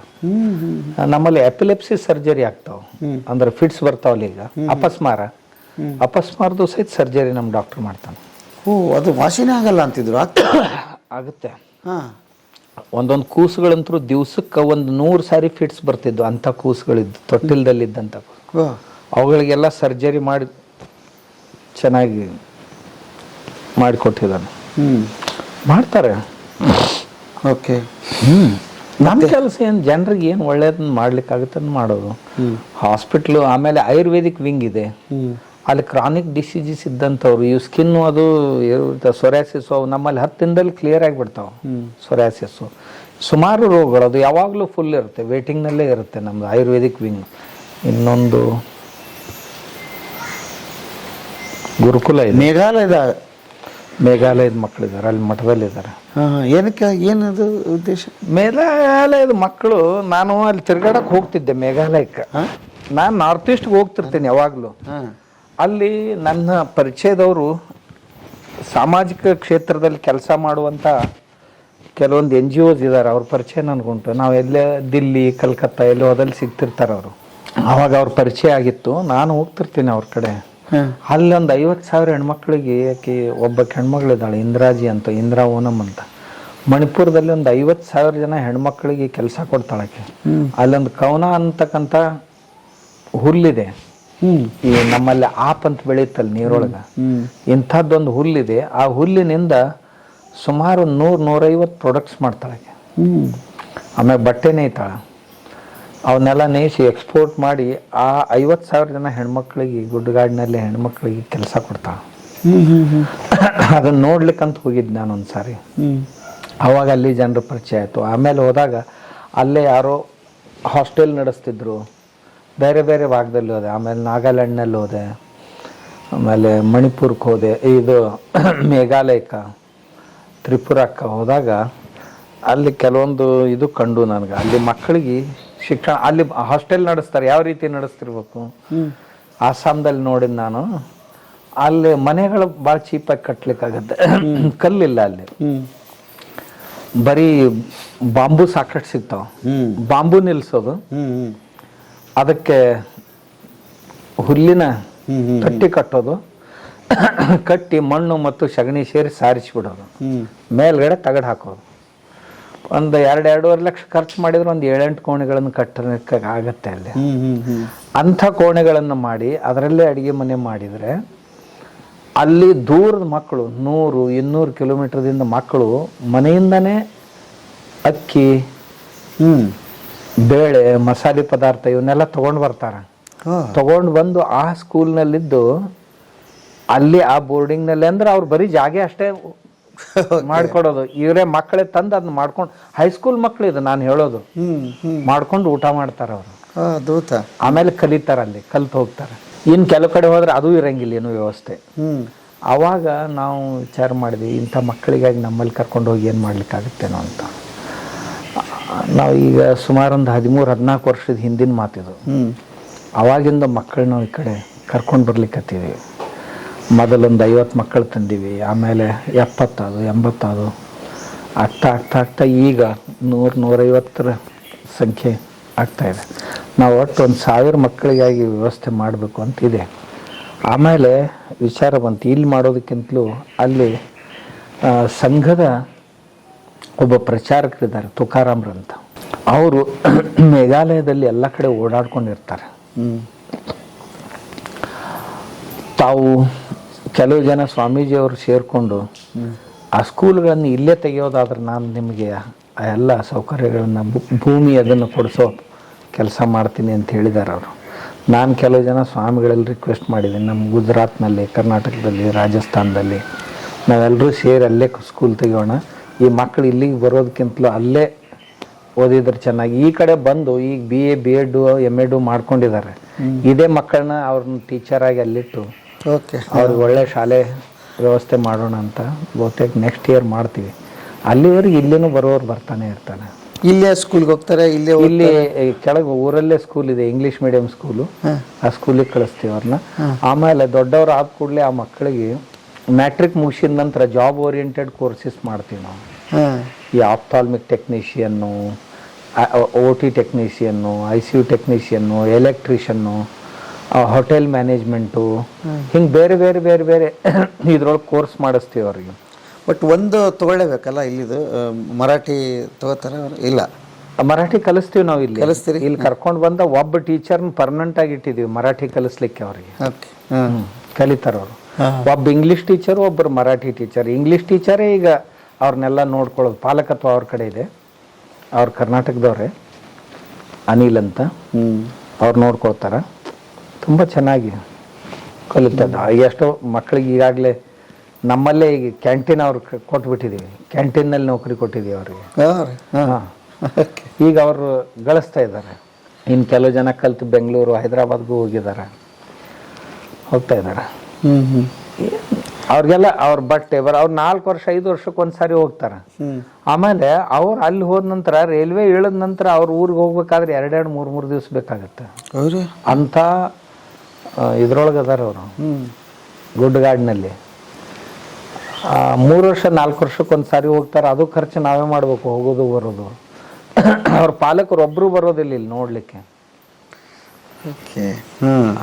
ನಮ್ಮಲ್ಲಿ ಎಪಿಲೆಪ್ಸಿ ಸರ್ಜರಿ ಆಗ್ತಾವೆ, ಅಂದ್ರೆ ಫಿಟ್ಸ್ ಬರ್ತಾವಲ್ಲ. ಈಗ ಅಪಸ್ಮಾರದು ಸಹಿತ ಸರ್ಜರಿ ನಮ್ಮ ಡಾಕ್ಟರ್ ಮಾಡ್ತಾನೆ. ಅದು ವಾಸಿನೇ ಆಗಲ್ಲ ಅಂತಿದ್ರು. ಆಗುತ್ತೆ. ಒಂದೊಂದು ಕೂಸುಗಳಂತೂ ದಿವ್ಸಕ್ಕೆ 100 ಸಾರಿ ಫಿಟ್ಸ್ ಬರ್ತಿದ್ವು. ಅಂಥ ಕೂಸುಗಳಿದ್ದು ತೊಟ್ಟಿಲ್ದಲ್ಲಿದ್ದಂಥ ಅವುಗಳಿಗೆಲ್ಲ ಸರ್ಜರಿ ಮಾಡಿ ಚೆನ್ನಾಗಿ ಮಾಡಿಕೊಟ್ಟಿದ್ದಾನೆ. ಮಾಡ್ತಾರೆ. ಓಕೆ. ನಮ್ಮ ಕೆಲಸ ಏನು, ಜನರಿಗೆ ಏನು ಒಳ್ಳೇದನ್ನ ಮಾಡ್ಲಿಕ್ಕಾಗುತ್ತೆ ಮಾಡೋದು. ಹಾಸ್ಪಿಟ್ಲು ಆಮೇಲೆ ಆಯುರ್ವೇದಿಕ್ ವಿಂಗ್ ಇದೆ. ಅಲ್ಲಿ ಕ್ರಾನಿಕ್ ಡಿಸೀಸಸ್ ಇದ್ದಂಥವ್ರು, ಇವು ಸ್ಕಿನ್ನು ಅದು ಸೊರ್ಯಾಸಿಸ್ ಅವು ನಮ್ಮಲ್ಲಿ 10 ದಿನದಲ್ಲಿ ಕ್ಲಿಯರ್ ಆಗಿಬಿಡ್ತಾವೆ. ಸೊರ್ಯಾಸಿಸ್ಸು ಸುಮಾರು ರೋಗಗಳು ಅದು ಯಾವಾಗಲೂ ಫುಲ್ ಇರುತ್ತೆ, ವೇಟಿಂಗ್ನಲ್ಲೇ ಇರುತ್ತೆ ನಮ್ಮದು ಆಯುರ್ವೇದಿಕ್ ವಿಂಗ್. ಇನ್ನೊಂದು ಗುರುಕುಲ ಇದೆ, ಮೇಘಾಲಯದ ಮಕ್ಕಳಿದ್ದಾರೆ, ಅಲ್ಲಿ ಮಠದಲ್ಲಿದ್ದಾರೆ. ಏನಕ್ಕೆ, ಏನದು ಉದ್ದೇಶ? ಮೇಘಾಲಯದ ಮಕ್ಕಳು, ನಾನು ಅಲ್ಲಿ ತಿರ್ಗಾಡಕ್ಕೆ ಹೋಗ್ತಿದ್ದೆ ಮೇಘಾಲಯಕ್ಕೆ. ನಾನು ನಾರ್ತ್ ಈಸ್ಟ್ಗೆ ಹೋಗ್ತಿರ್ತೀನಿ ಯಾವಾಗಲೂ. ಅಲ್ಲಿ ನನ್ನ ಪರಿಚಯದವರು ಸಾಮಾಜಿಕ ಕ್ಷೇತ್ರದಲ್ಲಿ ಕೆಲಸ ಮಾಡುವಂಥ ಕೆಲವೊಂದು NGOs ಇದ್ದಾರೆ. ಅವ್ರ ಪರಿಚಯ ನನಗುಂಟು. ನಾವು ಎಲ್ಲೇ ದಿಲ್ಲಿ ಕಲ್ಕತ್ತಾ ಎಲ್ಲೋ ಅದಲ್ಲಿ ಸಿಗ್ತಿರ್ತಾರೆ ಅವರು. ಆವಾಗ ಅವ್ರ ಪರಿಚಯ ಆಗಿತ್ತು. ನಾನು ಹೋಗ್ತಿರ್ತೀನಿ ಅವ್ರ ಕಡೆ. ಅಲ್ಲಿ ಒಂದು 50,000 ಹೆಣ್ಮಕ್ಳಿಗೆ, ಆಕೆ ಒಬ್ಬ ಹೆಣ್ಮಗಳಿದ್ದಾಳೆ ಇಂದ್ರಾಜಿ ಅಂತ, ಇಂದ್ರಾ ಓನಮ್ ಅಂತ. ಮಣಿಪುರದಲ್ಲಿ ಒಂದು 50,000 ಜನ ಹೆಣ್ಮಕ್ಳಿಗೆ ಕೆಲಸ ಕೊಡ್ತಾಳಕ್ಕೆ. ಅಲ್ಲೊಂದು ಕವನ ಅಂತಕ್ಕಂಥ ಹುಲ್ಲಿದೆ. ಈ ನಮ್ಮಲ್ಲಿ ಆಪ್ ಅಂತ ಬೆಳೆಯುತ್ತಲ್ಲ ನೀರೊಳಗೆ, ಇಂಥದ್ದೊಂದು ಹುಲ್ಲಿದೆ. ಆ ಹುಲ್ಲಿನಿಂದ ಸುಮಾರು 100-150 ಪ್ರಾಡಕ್ಟ್ಸ್ ಮಾಡ್ತಾಳಕ್ಕೆ. ಆಮೇಲೆ ಬಟ್ಟೆ ನೇಯ್ತಾಳ. ಅವನ್ನೆಲ್ಲ ನೇಯಿಸಿ ಎಕ್ಸ್ಪೋರ್ಟ್ ಮಾಡಿ ಆ 50,000 ಜನ ಹೆಣ್ಮಕ್ಳಿಗೆ, ಗುಡ್ಡಗಾಡಿನಲ್ಲಿ ಹೆಣ್ಮಕ್ಳಿಗೆ ಕೆಲಸ ಕೊಡ್ತಾಳೆ. ಅದನ್ನು ನೋಡ್ಲಿಕ್ಕಂತ ಹೋಗಿದ್ದು ನಾನು ಒಂದು ಸಾರಿ. ಅವಾಗ ಅಲ್ಲಿ ಜನರ ಪರಿಚಯ ಆಯಿತು. ಆಮೇಲೆ ಹೋದಾಗ ಅಲ್ಲೇ ಯಾರೋ ಹಾಸ್ಟೆಲ್ ನಡೆಸ್ತಿದ್ರು. ಬೇರೆ ಬೇರೆ ಭಾಗದಲ್ಲಿ ಹೋದೆ. ಆಮೇಲೆ ನಾಗಾಲ್ಯಾಂಡ್ನಲ್ಲಿ ಹೋದೆ, ಆಮೇಲೆ ಮಣಿಪುರಕ್ಕೆ ಹೋದೆ, ಇದು ಮೇಘಾಲಯಕ್ಕೆ, ತ್ರಿಪುರಕ್ಕೆ ಹೋದಾಗ ಅಲ್ಲಿ ಕೆಲವೊಂದು ಇದು ಕಂಡು ನನಗೆ. ಅಲ್ಲಿ ಮಕ್ಕಳಿಗೆ ಶಿಕ್ಷಣ, ಅಲ್ಲಿ ಹಾಸ್ಟೆಲ್ ನಡೆಸ್ತಾರೆ, ಯಾವ ರೀತಿ ನಡೆಸ್ತಿರ್ಬೇಕು. ಆಸಾಮ್ದಲ್ಲಿ ನೋಡಿದ ನಾನು. ಅಲ್ಲಿ ಮನೆಗಳು ಭಾಳ ಚೀಪಾಗಿ ಕಟ್ಲಿಕ್ಕಾಗತ್ತೆ, ಕಲ್ಲಿಲ್ಲ ಅಲ್ಲಿ. ಬರೀ ಬಾಂಬು ಸಾಕಷ್ಟು ಸಿಗ್ತಾವ. ಬಾಂಬು ನಿಲ್ಸೋದು, ಅದಕ್ಕೆ ಹುಲ್ಲಿನ ತೊಟ್ಟಿ ಕಟ್ಟೋದು, ಕಟ್ಟಿ ಮಣ್ಣು ಮತ್ತು ಸಗಣಿ ಸೇರಿ ಸಾರಿಸಿಬಿಡೋದು, ಮೇಲ್ಗಡೆ ತಗಡು ಹಾಕೋದು. ಒಂದು 2-2.5 ಲಕ್ಷ ಖರ್ಚು ಮಾಡಿದ್ರೆ ಒಂದು 7-8 ಕೋಣೆಗಳನ್ನು ಕಟ್ಟಲಿಕ್ಕೆ ಆಗತ್ತೆ ಅಲ್ಲಿ. ಅಂಥ ಕೋಣೆಗಳನ್ನು ಮಾಡಿ ಅದರಲ್ಲೇ ಅಡುಗೆ ಮನೆ ಮಾಡಿದರೆ ಅಲ್ಲಿ ದೂರದ ಮಕ್ಕಳು 100-200 ಕಿಲೋಮೀಟರ್ದಿಂದ ಮಕ್ಕಳು ಮನೆಯಿಂದನೇ ಅಕ್ಕಿ, ಬೇಳೆ, ಮಸಾಲೆ ಪದಾರ್ಥ ಇವನ್ನೆಲ್ಲ ತೊಗೊಂಡು ಬರ್ತಾರೆ. ತೊಗೊಂಡು ಬಂದು ಆ ಸ್ಕೂಲ್ನಲ್ಲಿದ್ದು ಅಲ್ಲಿ ಆ ಬೋರ್ಡಿಂಗ್ನಲ್ಲಿ ಅಂದ್ರೆ ಅವ್ರು ಬರೀ ಜಾಗೆ ಅಷ್ಟೇ ಮಾಡ್ಕೊಡೋದು, ಇವರೇ ಮಕ್ಕಳೇ ತಂದು ಅದನ್ನ ಮಾಡ್ಕೊಂಡು, ಹೈಸ್ಕೂಲ್ ಮಕ್ಳು ಇದು ನಾನು ಹೇಳೋದು, ಮಾಡ್ಕೊಂಡು ಊಟ ಮಾಡ್ತಾರೆ ಅವರು. ಆಮೇಲೆ ಕಲಿತಾರೆ, ಅಲ್ಲಿ ಕಲ್ತು ಹೋಗ್ತಾರೆ. ಇನ್ನು ಕೆಲವು ಕಡೆ ಹೋದ್ರೆ ಅದು ಇರಂಗಿಲ್ಲ ಏನು ವ್ಯವಸ್ಥೆ. ಆವಾಗ ನಾವು ವಿಚಾರ ಮಾಡಿದ್ವಿ, ಇಂಥ ಮಕ್ಕಳಿಗಾಗಿ ನಮ್ಮಲ್ಲಿ ಕರ್ಕೊಂಡು ಹೋಗಿ ಏನು ಮಾಡ್ಲಿಕ್ಕಾಗುತ್ತೇನೋ ಅಂತ. ನಾವು ಈಗ ಸುಮಾರು ಒಂದು 13-14 ವರ್ಷದ ಹಿಂದಿನ ಮಾತಿದು. ಅವಾಗಿಂದ ಮಕ್ಕಳು ನಾವು ಈ ಕಡೆ ಕರ್ಕೊಂಡು ಬರ್ಲಿಕ್ಕತ್ತೀವಿ. ಮೊದಲೊಂದು 50 ಮಕ್ಕಳು ತಂದೀವಿ, ಆಮೇಲೆ 70-80 ಆಗ್ತಾ ಈಗ 100-150 ಸಂಖ್ಯೆ ಆಗ್ತಾಯಿದೆ. ನಾವು ಒಟ್ಟು 1000 ಮಕ್ಕಳಿಗಾಗಿ ವ್ಯವಸ್ಥೆ ಮಾಡಬೇಕು ಅಂತಿದೆ. ಆಮೇಲೆ ವಿಚಾರ ಬಂತು, ಇಲ್ಲಿ ಮಾಡೋದಕ್ಕಿಂತಲೂ ಅಲ್ಲಿ ಸಂಘದ ಒಬ್ಬ ಪ್ರಚಾರಕರಿದ್ದಾರೆ, ತುಕಾರಾಮ್ರಂತ. ಅವರು ಮೇಘಾಲಯದಲ್ಲಿ ಎಲ್ಲ ಕಡೆ ಓಡಾಡ್ಕೊಂಡಿರ್ತಾರೆ. ತಾವು ಕೆಲವು ಜನ ಸ್ವಾಮೀಜಿಯವರು ಸೇರಿಕೊಂಡು ಆ ಸ್ಕೂಲ್ಗಳನ್ನು ಇಲ್ಲೇ ತೆಗೆಯೋದಾದ್ರೆ ನಾನು ನಿಮಗೆ ಆ ಎಲ್ಲ ಸೌಕರ್ಯಗಳನ್ನು ಭೂಮಿ ಅದನ್ನು ಕೊಡಿಸೋ ಕೆಲಸ ಮಾಡ್ತೀನಿ ಅಂತ ಹೇಳಿದ್ದಾರೆ ಅವರು. ನಾನು ಕೆಲವು ಜನ ಸ್ವಾಮಿಗಳಲ್ಲಿ ರಿಕ್ವೆಸ್ಟ್ ಮಾಡಿದ್ದೀನಿ, ನಮ್ಮ ಗುಜರಾತ್ನಲ್ಲಿ, ಕರ್ನಾಟಕದಲ್ಲಿ, ರಾಜಸ್ಥಾನದಲ್ಲಿ ನಾವೆಲ್ಲರೂ ಸೇರಿ ಅಲ್ಲೇ ಸ್ಕೂಲ್ ತೆಗೆಯೋಣ. ಈ ಮಕ್ಕಳು ಇಲ್ಲಿಗೆ ಬರೋದಕ್ಕಿಂತಲೂ ಅಲ್ಲೇ ಓದಿದ್ರೆ ಚೆನ್ನಾಗಿ. ಈ ಕಡೆ ಬಂದು ಈಗ BA B.Ed M.Ed ಮಾಡ್ಕೊಂಡಿದ್ದಾರೆ. ಇದೇ ಮಕ್ಕಳನ್ನ ಅವ್ರನ್ನ ಟೀಚರಾಗಿ ಅಲ್ಲಿಟ್ಟು ಅವ್ರಿಗೆ ಒಳ್ಳೆ ಶಾಲೆ ವ್ಯವಸ್ಥೆ ಮಾಡೋಣ ಅಂತ ಬಹುತೇಕ ನೆಕ್ಸ್ಟ್ ಇಯರ್ ಮಾಡ್ತೀವಿ. ಅಲ್ಲಿವರೆಗೆ ಇಲ್ಲೇನೂ ಬರೋರು ಬರ್ತಾನೆ ಇರ್ತಾನೆ. ಇಲ್ಲೇ ಸ್ಕೂಲ್ಗೆ ಹೋಗ್ತಾರೆ, ಇಲ್ಲಿ ಕೆಳಗೆ ಊರಲ್ಲೇ ಸ್ಕೂಲ್ ಇದೆ, ಇಂಗ್ಲೀಷ್ ಮೀಡಿಯಂ ಸ್ಕೂಲು. ಆ ಸ್ಕೂಲಿಗೆ ಕಳಿಸ್ತೀವಿ ಅವ್ರನ್ನ. ಆಮೇಲೆ ದೊಡ್ಡವ್ರು ಆದ ಕೂಡಲೇ ಆ ಮಕ್ಕಳಿಗೆ ಮ್ಯಾಟ್ರಿಕ್ ಮುಗಿಸಿದ ನಂತರ ಜಾಬ್ ಓರಿಯೆಂಟೆಡ್ ಕೋರ್ಸಸ್ ಮಾಡ್ತೀವಿ ನಾವು. ಈ ಆಪ್ಥಾಲ್ಮಿಕ್ technician, OT technician, ICU technician, ಎಲೆಕ್ಟ್ರಿಷಿಯನ್ನು, hotel management, ಹಿಂಗೆ ಬೇರೆ ಬೇರೆ ಬೇರೆ ಬೇರೆ ಇದ್ರೊಳಗೆ ಕೋರ್ಸ್ ಮಾಡಿಸ್ತೀವಿ ಅವ್ರಿಗೆ. ಬಟ್ ಒಂದು ತೊಗೊಳ್ಳೇಬೇಕಲ್ಲ, ಇಲ್ಲಿದು ಮರಾಠಿ ತಗೋತಾರ? ಇಲ್ಲ, ಮರಾಠಿ ಕಲಿಸ್ತೀವಿ ನಾವು. ಇಲ್ಲಿ ಕಲಿಸ್ತೀರಿ? ಇಲ್ಲಿ ಕರ್ಕೊಂಡು ಬಂದ ಒಬ್ಬ ಟೀಚರ್ನ ಪರ್ಮನೆಂಟ್ ಆಗಿ ಇಟ್ಟಿದ್ದೀವಿ ಮರಾಠಿ ಕಲಿಸ್ಲಿಕ್ಕೆ ಅವ್ರಿಗೆ. ಕಲಿತಾರೆ ಅವರು. ಒಬ್ಬ ಇಂಗ್ಲೀಷ್ ಟೀಚರು, ಒಬ್ಬರು ಮರಾಠಿ ಟೀಚರ್. ಇಂಗ್ಲೀಷ್ ಟೀಚರೇ ಈಗ ಅವ್ರನ್ನೆಲ್ಲ ನೋಡ್ಕೊಳ್ಳೋದು, ಪಾಲಕತ್ವ ಅವ್ರ ಕಡೆ ಇದೆ. ಅವ್ರು ಕರ್ನಾಟಕದವ್ರೆ, ಅನಿಲ್ ಅಂತ, ಅವ್ರು ನೋಡ್ಕೊಳ್ತಾರೆ. ತುಂಬ ಚೆನ್ನಾಗಿ ಕಲಿತದ. ಎಷ್ಟೋ ಮಕ್ಕಳಿಗೆ ಈಗಾಗಲೇ ನಮ್ಮಲ್ಲೇ ಈಗ ಕ್ಯಾಂಟೀನ್ ಅವ್ರು ಕೊಟ್ಬಿಟ್ಟಿದ್ದೀವಿ, ಕ್ಯಾಂಟೀನ್ನಲ್ಲಿ ನೌಕರಿ ಕೊಟ್ಟಿದ್ದೀವಿ ಅವ್ರಿಗೆ. ಈಗ ಅವರು ಗಳಿಸ್ತಾ ಇದ್ದಾರೆ. ಇನ್ನು ಕೆಲವು ಜನ ಕಲಿತು ಬೆಂಗಳೂರು, ಹೈದರಾಬಾದ್ಗೂ ಹೋಗಿದ್ದಾರೆ, ಹೋಗ್ತಾ ಇದ್ದಾರೆ. ಅವ್ರಿಗೆಲ್ಲ ಅವ್ರ ಬಟ್ಟೆ ಅವ್ರು 4 ವರ್ಷ 5 ವರ್ಷಕ್ಕೆ ಒಂದ್ಸಾರಿ ಹೋಗ್ತಾರೆ. ಆಮೇಲೆ ಅವ್ರು ಅಲ್ಲಿ ಹೋದ ನಂತರ ರೈಲ್ವೆ ಇಳಿದ ನಂತರ ಅವ್ರ ಊರಿಗೆ ಹೋಗ್ಬೇಕಾದ್ರೆ 2-3 ದಿವಸ ಬೇಕಾಗತ್ತೆ. ಅಂಥ ಇದ್ರೊಳಗೆ ಅದಾರ ಅವರು, ಗುಡ್ಡಗಾಡಿನಲ್ಲಿ. 3 ವರ್ಷ 4 ವರ್ಷಕ್ಕೆ ಒಂದ್ಸಾರಿ ಹೋಗ್ತಾರೆ. ಅದು ಖರ್ಚು ನಾವೇ ಮಾಡ್ಬೇಕು, ಹೋಗೋದು ಬರೋದು. ಅವ್ರ ಪಾಲಕರು ಒಬ್ರು ಬರೋದಿಲ್ಲ ಇಲ್ಲಿ ನೋಡ್ಲಿಕ್ಕೆ.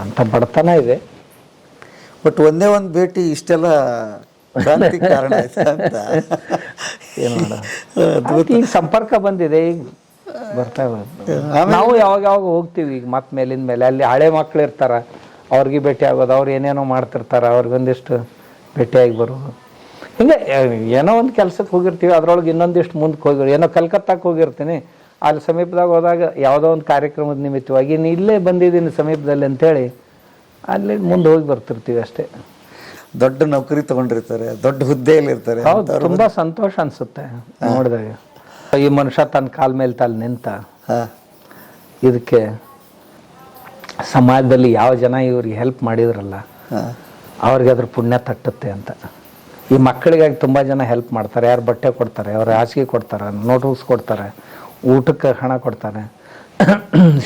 ಅಂತ ಬಡತನ ಇದೆ. ಬಟ್ ಒಂದೇ ಒಂದು ಭೇಟಿ ಇಷ್ಟೆಲ್ಲ ಕ್ರಾಂತಿ ಕಾರಣ ಆಯ್ತಾ ಅಂತ ಏನು ಮಾಡೋದು. ಈಗ ಸಂಪರ್ಕ ಬಂದಿದೆ, ಈಗ ಬರ್ತಾವೆ. ನಾವು ಯಾವಾಗ ಹೋಗ್ತೀವಿ ಈಗ ಮತ್ತೆ ಮೇಲಿಂದ ಮೇಲೆ. ಅಲ್ಲಿ ಹಳೆ ಮಕ್ಳು ಇರ್ತಾರ, ಅವ್ರಿಗೆ ಭೇಟಿ ಆಗೋದು, ಅವ್ರು ಏನೇನೋ ಮಾಡ್ತಿರ್ತಾರೆ, ಅವ್ರಿಗೊಂದಿಷ್ಟು ಭೇಟಿಯಾಗಿ ಬರೋದು. ಹಿಂಗೆ ಏನೋ ಒಂದು ಕೆಲ್ಸಕ್ಕೆ ಹೋಗಿರ್ತೀವಿ, ಅದ್ರೊಳಗೆ ಇನ್ನೊಂದಿಷ್ಟು ಮುಂದಕ್ಕೆ ಹೋಗಿರ್. ಏನೋ ಕಲ್ಕತ್ತಾಕ್ಕೆ ಹೋಗಿರ್ತೀನಿ, ಅಲ್ಲಿ ಸಮೀಪದಾಗ ಹೋದಾಗ ಯಾವುದೋ ಒಂದು ಕಾರ್ಯಕ್ರಮದ ನಿಮಿತ್ತವಾಗಿ ಇಲ್ಲೇ ಬಂದಿದ್ದೀನಿ ಸಮೀಪದಲ್ಲಿ ಅಂತೇಳಿ ಅಲ್ಲಿ ಮುಂದೆ ಹೋಗಿ ಬರ್ತಿರ್ತೀವಿ ಅಷ್ಟೇ. ದೊಡ್ಡ ನೌಕರಿ ತಗೊಂಡಿರ್ತಾರೆ, ದೊಡ್ಡ ಹುದ್ದೆಯಲ್ಲಿ ಇರ್ತಾರೆ. ಹೌದು, ತುಂಬಾ ಸಂತೋಷ ಅನ್ಸುತ್ತೆ ನೋಡಿದಾಗ. ಈ ಮನುಷ್ಯ ತನ್ನ ಕಾಲ ಮೇಲೆ ತಾನು ನಿಂತ, ಇದಕ್ಕೆ ಸಮಾಜದಲ್ಲಿ ಯಾವ ಜನ ಇವ್ರಿಗೆ ಹೆಲ್ಪ್ ಮಾಡಿದ್ರಲ್ಲ ಅವ್ರಿಗೆ ಅದ್ರ ಪುಣ್ಯ ತಟ್ಟುತ್ತೆ ಅಂತ. ಈ ಮಕ್ಕಳಿಗಾಗಿ ತುಂಬ ಜನ ಹೆಲ್ಪ್ ಮಾಡ್ತಾರೆ. ಯಾರು ಬಟ್ಟೆ ಕೊಡ್ತಾರೆ, ಅವ್ರು ಹಾಸಿಗೆ ಕೊಡ್ತಾರೆ, ನೋಟ್ಬುಕ್ಸ್ ಕೊಡ್ತಾರೆ, ಊಟಕ್ಕೆ ಹಣ ಕೊಡ್ತಾರೆ,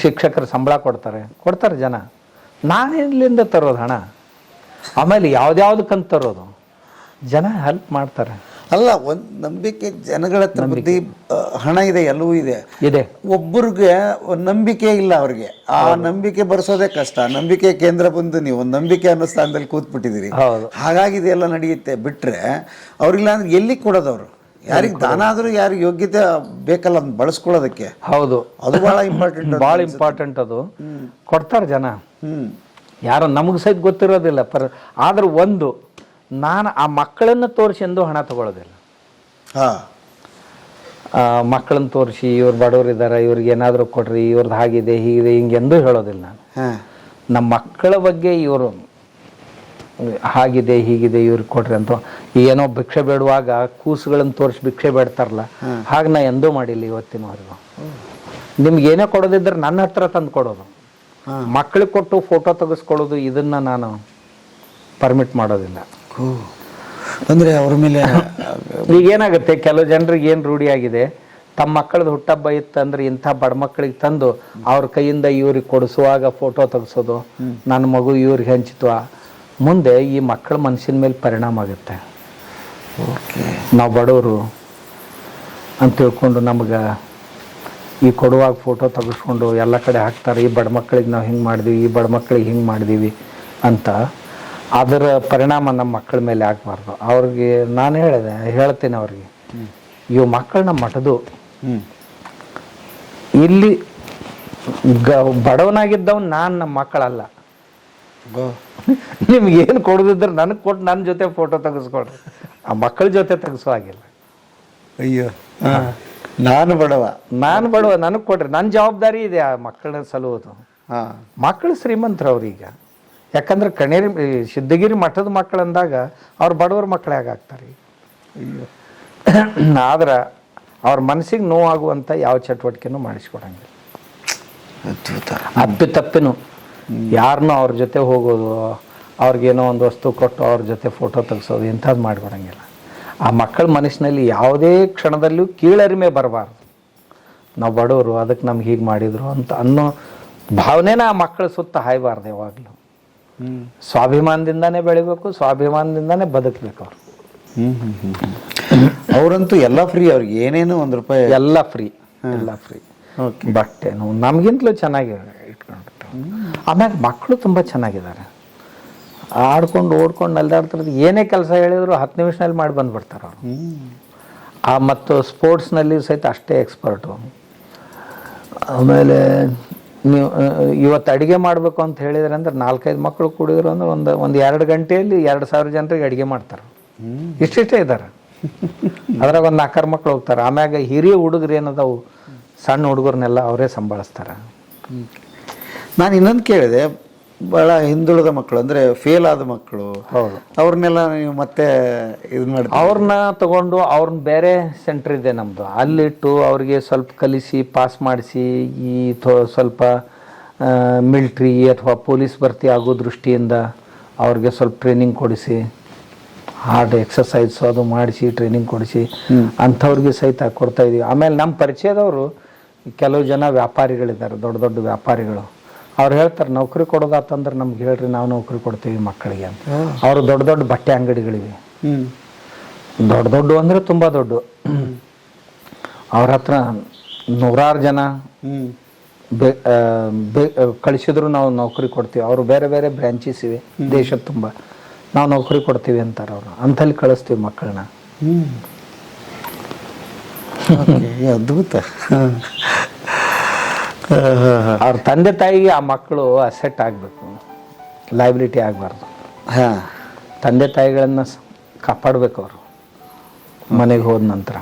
ಶಿಕ್ಷಕರ ಸಂಬಳ ಕೊಡ್ತಾರೆ ಜನ. ನಾನೆಲ್ಲಿಂದ ತರೋದು ಹಣ? ಆಮೇಲೆ ಯಾವ್ದ್ಯಾವ್ದಕ್ಕಂತ ತರೋದು? ಜನ ಹೆಲ್ಪ್ ಮಾಡ್ತಾರೆ. ಅಲ್ಲ, ಒಂದು ನಂಬಿಕೆ ಜನಗಳ ಹತ್ರ ಬುದ್ಧಿ, ಹಣ ಇದೆ, ಎಲ್ಲವೂ ಇದೆ. ಇದೆ. ಒಬ್ಬರಿಗೆ ಒಂದು ನಂಬಿಕೆ ಇಲ್ಲ, ಅವ್ರಿಗೆ ಆ ನಂಬಿಕೆ ಬರ್ಸೋದೇ ಕಷ್ಟ. ನಂಬಿಕೆ ಕೇಂದ್ರ ಬಂದು ನೀವು ಒಂದು ನಂಬಿಕೆ ಅನ್ನೋ ಸ್ಥಾನದಲ್ಲಿ ಕೂತ್ಬಿಟ್ಟಿದ್ದೀರಿ. ಹಾಗಾಗಿ ಇದೆಲ್ಲ ನಡೆಯುತ್ತೆ. ಬಿಟ್ರೆ ಅವ್ರಿಲ್ಲ ಅಂದ್ರೆ ಎಲ್ಲಿ ಕೊಡೋದವ್ರು? ಯಾರಿಗೆ ದಾನ ಆದ್ರೂ ಯಾರಿಗೆ ಯೋಗ್ಯತೆ ಬೇಕಲ್ಲ ಅದನ್ನ ಬಳಸ್ಕೊಳ್ಳೋದಕ್ಕೆ. ಹೌದು, ಅದು ಬಹಳ ಇಂಪಾರ್ಟೆಂಟ್. ಭಾಳ ಇಂಪಾರ್ಟೆಂಟ್. ಅದು ಕೊಡ್ತಾರೆ ಜನ, ಯಾರೋ ನಮಗೆ ಸಹಿತ ಗೊತ್ತಿರೋದಿಲ್ಲ. ಆದ್ರೆ ಒಂದು, ನಾನು ಆ ಮಕ್ಕಳನ್ನು ತೋರಿಸಿ ಎಂದೂ ಹಣ ತಗೊಳ್ಳೋದಿಲ್ಲ. ಮಕ್ಕಳನ್ನ ತೋರಿಸಿ ಇವ್ರು ಬಡವರಿದ್ದಾರೆ, ಇವ್ರಿಗೆ ಏನಾದರೂ ಕೊಡ್ರಿ, ಇವ್ರದ್ದು ಹಾಗಿದೆ ಹೀಗಿದೆ ಹಿಂಗೆಂದೂ ಹೇಳೋದಿಲ್ಲ ನಾನು. ನಮ್ಮ ಮಕ್ಕಳ ಬಗ್ಗೆ ಇವರು ಹಾಗಿದೆ ಹೀಗಿದೆ ಇವ್ರಿಗೆ ಕೊಡ್ರಿ ಅಂತ, ಏನೋ ಭಿಕ್ಷೆ ಬೇಡುವಾಗ ಕೂಸುಗಳನ್ನು ತೋರಿಸಿ ಭಿಕ್ಷೆ ಬೇಡ್ತಾರಲ್ಲ, ಹಾಗೆ ನಾ ಎಂದೂ ಮಾಡಿಲ್ಲ ಇವತ್ತಿನವರೆಗೂ. ನಿಮ್ಗೆ ಏನೇ ಕೊಡೋದಿದ್ರೆ ನನ್ನ ಹತ್ರ ತಂದು ಕೊಡೋದು, ಮಕ್ಕಳಿಗೆ ಕೊಟ್ಟು ಫೋಟೋ ತೆಗೆಸ್ಕೊಳ್ಳೋದು ಇದನ್ನ ನಾನು ಪರ್ಮಿಟ್ ಮಾಡೋದಿಲ್ಲ. ಅಂದರೆ ಅವ್ರ ಮೇಲೆ ಈಗ ಏನಾಗುತ್ತೆ, ಕೆಲವು ಜನರಿಗೆ ಏನು ರೂಢಿ ಆಗಿದೆ, ತಮ್ಮ ಮಕ್ಕಳದ್ದು ಹುಟ್ಟಹಬ್ಬ ಇತ್ತಂದ್ರೆ ಇಂಥ ಬಡ ಮಕ್ಕಳಿಗೆ ತಂದು ಅವ್ರ ಕೈಯಿಂದ ಇವ್ರಿಗೆ ಕೊಡಿಸುವಾಗ ಫೋಟೋ ತೆಗೆಸೋದು, ನನ್ನ ಮಗು ಇವ್ರಿಗೆ ಹಂಚಿತ್ವ, ಮುಂದೆ ಈ ಮಕ್ಕಳ ಮನಸ್ಸಿನ ಮೇಲೆ ಪರಿಣಾಮ ಆಗುತ್ತೆ. ನಾವು ಬಡವರು ಅಂತ ತಿಳ್ಕೊಂಡು ನಮ್ಗೆ ಈ ಕೊಡುವಾಗ ಫೋಟೋ ತೆಗೆಸ್ಕೊಂಡು ಎಲ್ಲ ಕಡೆ ಹಾಕ್ತಾರೆ, ಈ ಬಡ ಮಕ್ಕಳಿಗೆ ನಾವು ಹಿಂಗೆ ಮಾಡಿದೀವಿ, ಈ ಬಡ ಮಕ್ಕಳಿಗೆ ಹಿಂಗೆ ಮಾಡಿದೀವಿ ಅಂತ. ಅದರ ಪರಿಣಾಮ ನಮ್ಮ ಮಕ್ಕಳ ಮೇಲೆ ಆಗಬಾರ್ದು. ಅವ್ರಿಗೆ ನಾನು ಹೇಳ್ತೀನಿ ಅವ್ರಿಗೆ, ಇವು ಮಕ್ಕಳನ್ನ ಮಠದು ಇಲ್ಲಿ ಬಡವನಾಗಿದ್ದವ್ ನಾನು, ನಮ್ಮ ಮಕ್ಕಳಲ್ಲ. ನಿಮ್ಗೇನು ಕೊಡೋದಿದ್ರೆ ನನಗೆ ಕೊಟ್ಟು ನನ್ನ ಜೊತೆ ಫೋಟೋ ತೆಗೆಸ್ಕೊಡ್ರಿ, ಆ ಮಕ್ಕಳ ಜೊತೆ ತೆಗೆಸೋ ಆಗಿಲ್ಲ. ಅಯ್ಯೋ, ನಾನು ಬಡವ ನನಗೆ ಕೊಡ್ರಿ, ನನ್ನ ಜವಾಬ್ದಾರಿ ಇದೆ ಆ ಮಕ್ಕಳನ್ನ ಸಲುವುದು. ಮಕ್ಕಳು ಶ್ರೀಮಂತರು ಅವ್ರೀಗ, ಯಾಕಂದ್ರೆ ಕಣೇರಿ ಸಿದ್ಧಗಿರಿ ಮಠದ ಮಕ್ಕಳು ಅಂದಾಗ ಅವ್ರು ಬಡವ್ರ ಮಕ್ಕಳೇ ಆಗ್ತಾರೆ. ಆದ್ರೆ ಅವ್ರ ಮನಸ್ಸಿಗೆ ನೋವಾಗುವಂಥ ಯಾವ ಚಟುವಟಿಕೆನೂ ಮಾಡಿಸ್ಕೊಡಂಗಿಲ್ಲ. ಅಪ್ಪಿತಪ್ಪಿನೂ ಯಾರನ್ನೂ ಅವ್ರ ಜೊತೆ ಹೋಗೋದು, ಅವ್ರಿಗೇನೋ ಒಂದು ವಸ್ತು ಕೊಟ್ಟು ಅವ್ರ ಜೊತೆ ಫೋಟೋ ತೆಗೆಸೋದು ಇಂಥದ್ದು ಮಾಡಿಕೊಡಂಗಿಲ್ಲ. ಆ ಮಕ್ಕಳ ಮನಸ್ಸಿನಲ್ಲಿ ಯಾವುದೇ ಕ್ಷಣದಲ್ಲೂ ಕೀಳರಿಮೆ ಬರಬಾರ್ದು. ನಾವು ಬಡವರು, ಅದಕ್ಕೆ ನಮ್ಗೆ ಹೀಗೆ ಮಾಡಿದ್ರು ಅಂತ ಅನ್ನೋ ಭಾವನೆನ ಆ ಮಕ್ಕಳ ಸುತ್ತ ಹಾಯಬಾರ್ದು. ಯಾವಾಗಲೂ ಸ್ವಾಭಿಮಾನದಿಂದಾನೇ ಬೆಳಿಬೇಕು, ಸ್ವಾಭಿಮಾನದಿಂದಾನೇ ಬದುಕಬೇಕು ಅವರು. ಅವರಂತೂ ಎಲ್ಲ ಫ್ರೀ, ಅವ್ರಿಗೆ ಏನೇನು ₹1 ಎಲ್ಲ ಫ್ರೀ. ಬಟ್ಟೆನು ನಮಗಿಂತಲೂ ಚೆನ್ನಾಗಿ ಇಟ್ಕೊಂಡಿರ್ತಾರೆ. ಆಮ್ಯಾಗ ಮಕ್ಕಳು ತುಂಬ ಚೆನ್ನಾಗಿದ್ದಾರೆ, ಆಡ್ಕೊಂಡು ಓಡ್ಕೊಂಡು ಅಲ್ದಾಡ್ತಿರೋದು. ಏನೇ ಕೆಲಸ ಹೇಳಿದ್ರು 10 ನಿಮಿಷದಲ್ಲಿ ಮಾಡಿ ಬಂದುಬಿಡ್ತಾರೆ ಅವರು. ಮತ್ತು ಸ್ಪೋರ್ಟ್ಸ್ನಲ್ಲಿ ಸಹಿತ ಅಷ್ಟೇ ಎಕ್ಸ್ಪರ್ಟು. ಆಮೇಲೆ ನೀವು ಇವತ್ತು ಅಡುಗೆ ಮಾಡಬೇಕು ಅಂತ ಹೇಳಿದ್ರೆ ಅಂದ್ರೆ 4-5 ಮಕ್ಕಳು ಕೂಡಿದ್ರು ಅಂದ್ರೆ ಒಂದು 2 ಗಂಟೆಯಲ್ಲಿ 2,000 ಜನರಿಗೆ ಅಡುಗೆ ಮಾಡ್ತಾರೆ. ಇಷ್ಟಿಷ್ಟೇ ಇದ್ದಾರೆ. ಅದ್ರಾಗ ಒಂದು 4 ಮಕ್ಕಳು ಹೋಗ್ತಾರೆ. ಆಮ್ಯಾಗ ಹಿರಿಯ ಹುಡುಗರು ಏನದಾವು, ಸಣ್ಣ ಹುಡುಗರನ್ನೆಲ್ಲ ಅವರೇ ಸಂಭಾಳಿಸ್ತಾರೆ. ನಾನು ಇನ್ನೊಂದು ಕೇಳಿದೆ, ಭಾಳ ಹಿಂದುಳಿದ ಮಕ್ಕಳು ಅಂದರೆ ಫೇಲ್ ಆದ ಮಕ್ಕಳು, ಹೌದು, ಅವ್ರನ್ನೆಲ್ಲ ನೀವು ಮತ್ತೆ ಇದು ಮಾಡಿ ಅವ್ರನ್ನ ತಗೊಂಡು ಅವ್ರನ್ನ ಬೇರೆ ಸೆಂಟ್ರ್ ಇದೆ ನಮ್ಮದು, ಅಲ್ಲಿಟ್ಟು ಅವ್ರಿಗೆ ಸ್ವಲ್ಪ ಕಲಿಸಿ ಪಾಸ್ ಮಾಡಿಸಿ, ಈ ಸ್ವಲ್ಪ ಮಿಲ್ಟ್ರಿ ಅಥವಾ ಪೊಲೀಸ್ ಭರ್ತಿ ಆಗೋ ದೃಷ್ಟಿಯಿಂದ ಅವ್ರಿಗೆ ಸ್ವಲ್ಪ ಟ್ರೈನಿಂಗ್ ಕೊಡಿಸಿ, ಹಾರ್ಡ್ ಎಕ್ಸಸೈಸು ಅದು ಮಾಡಿಸಿ ಟ್ರೈನಿಂಗ್ ಕೊಡಿಸಿ ಅಂಥವ್ರಿಗೆ ಸಹಿತ ಕೊಡ್ತಾಯಿದ್ದೀವಿ. ಆಮೇಲೆ ನಮ್ಮ ಪರಿಚಯದವರು ಕೆಲವು ಜನ ವ್ಯಾಪಾರಿಗಳಿದ್ದಾರೆ, ದೊಡ್ಡ ದೊಡ್ಡ ವ್ಯಾಪಾರಿಗಳು. ಅವ್ರು ಹೇಳ್ತಾರೆ, ನೌಕರಿ ಕೊಡೋದಾತಂದ್ರೆ ನಮ್ಗೆ ಹೇಳ್ರಿ, ನಾವು ನೌಕರಿ ಕೊಡ್ತೀವಿ ಮಕ್ಕಳಿಗೆ ಅಂತ. ಅವರು ದೊಡ್ಡ ದೊಡ್ಡ ಬಟ್ಟೆ ಅಂಗಡಿಗಳಿವೆ, ದೊಡ್ಡ ಅಂದರೆ ತುಂಬ ದೊಡ್ಡ. ಅವ್ರ ಹತ್ರ 100 ಜನ ಕಳಿಸಿದ್ರು ನಾವು ನೌಕರಿ ಕೊಡ್ತೀವಿ. ಅವರು ಬೇರೆ ಬೇರೆ ಬ್ರಾಂಚಸ್ ಇವೆ ದೇಶದ ತುಂಬ, ನಾವು ನೌಕರಿ ಕೊಡ್ತೀವಿ ಅಂತಾರೆ ಅವರು. ಅಂಥಲ್ಲಿ ಕಳಿಸ್ತೀವಿ ಮಕ್ಕಳನ್ನ. ಅದ್ಭುತ. ಅವ್ರ ತಂದೆ ತಾಯಿಗೆ ಆ ಮಕ್ಕಳು ಅಸೆಟ್ ಆಗಬೇಕು, ಲೈಬಿಲಿಟಿ ಆಗಬಾರ್ದು. ತಂದೆ ತಾಯಿಗಳನ್ನ ಕಾಪಾಡಬೇಕು ಅವರು ಮನೆಗೆ ಹೋದ ನಂತರ.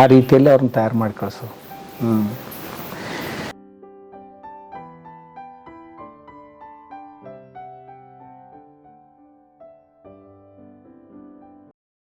ಆ ರೀತಿಯಲ್ಲಿ ಅವ್ರನ್ನ ತಯಾರು ಮಾಡಿ ಕಳಿಸೋದು.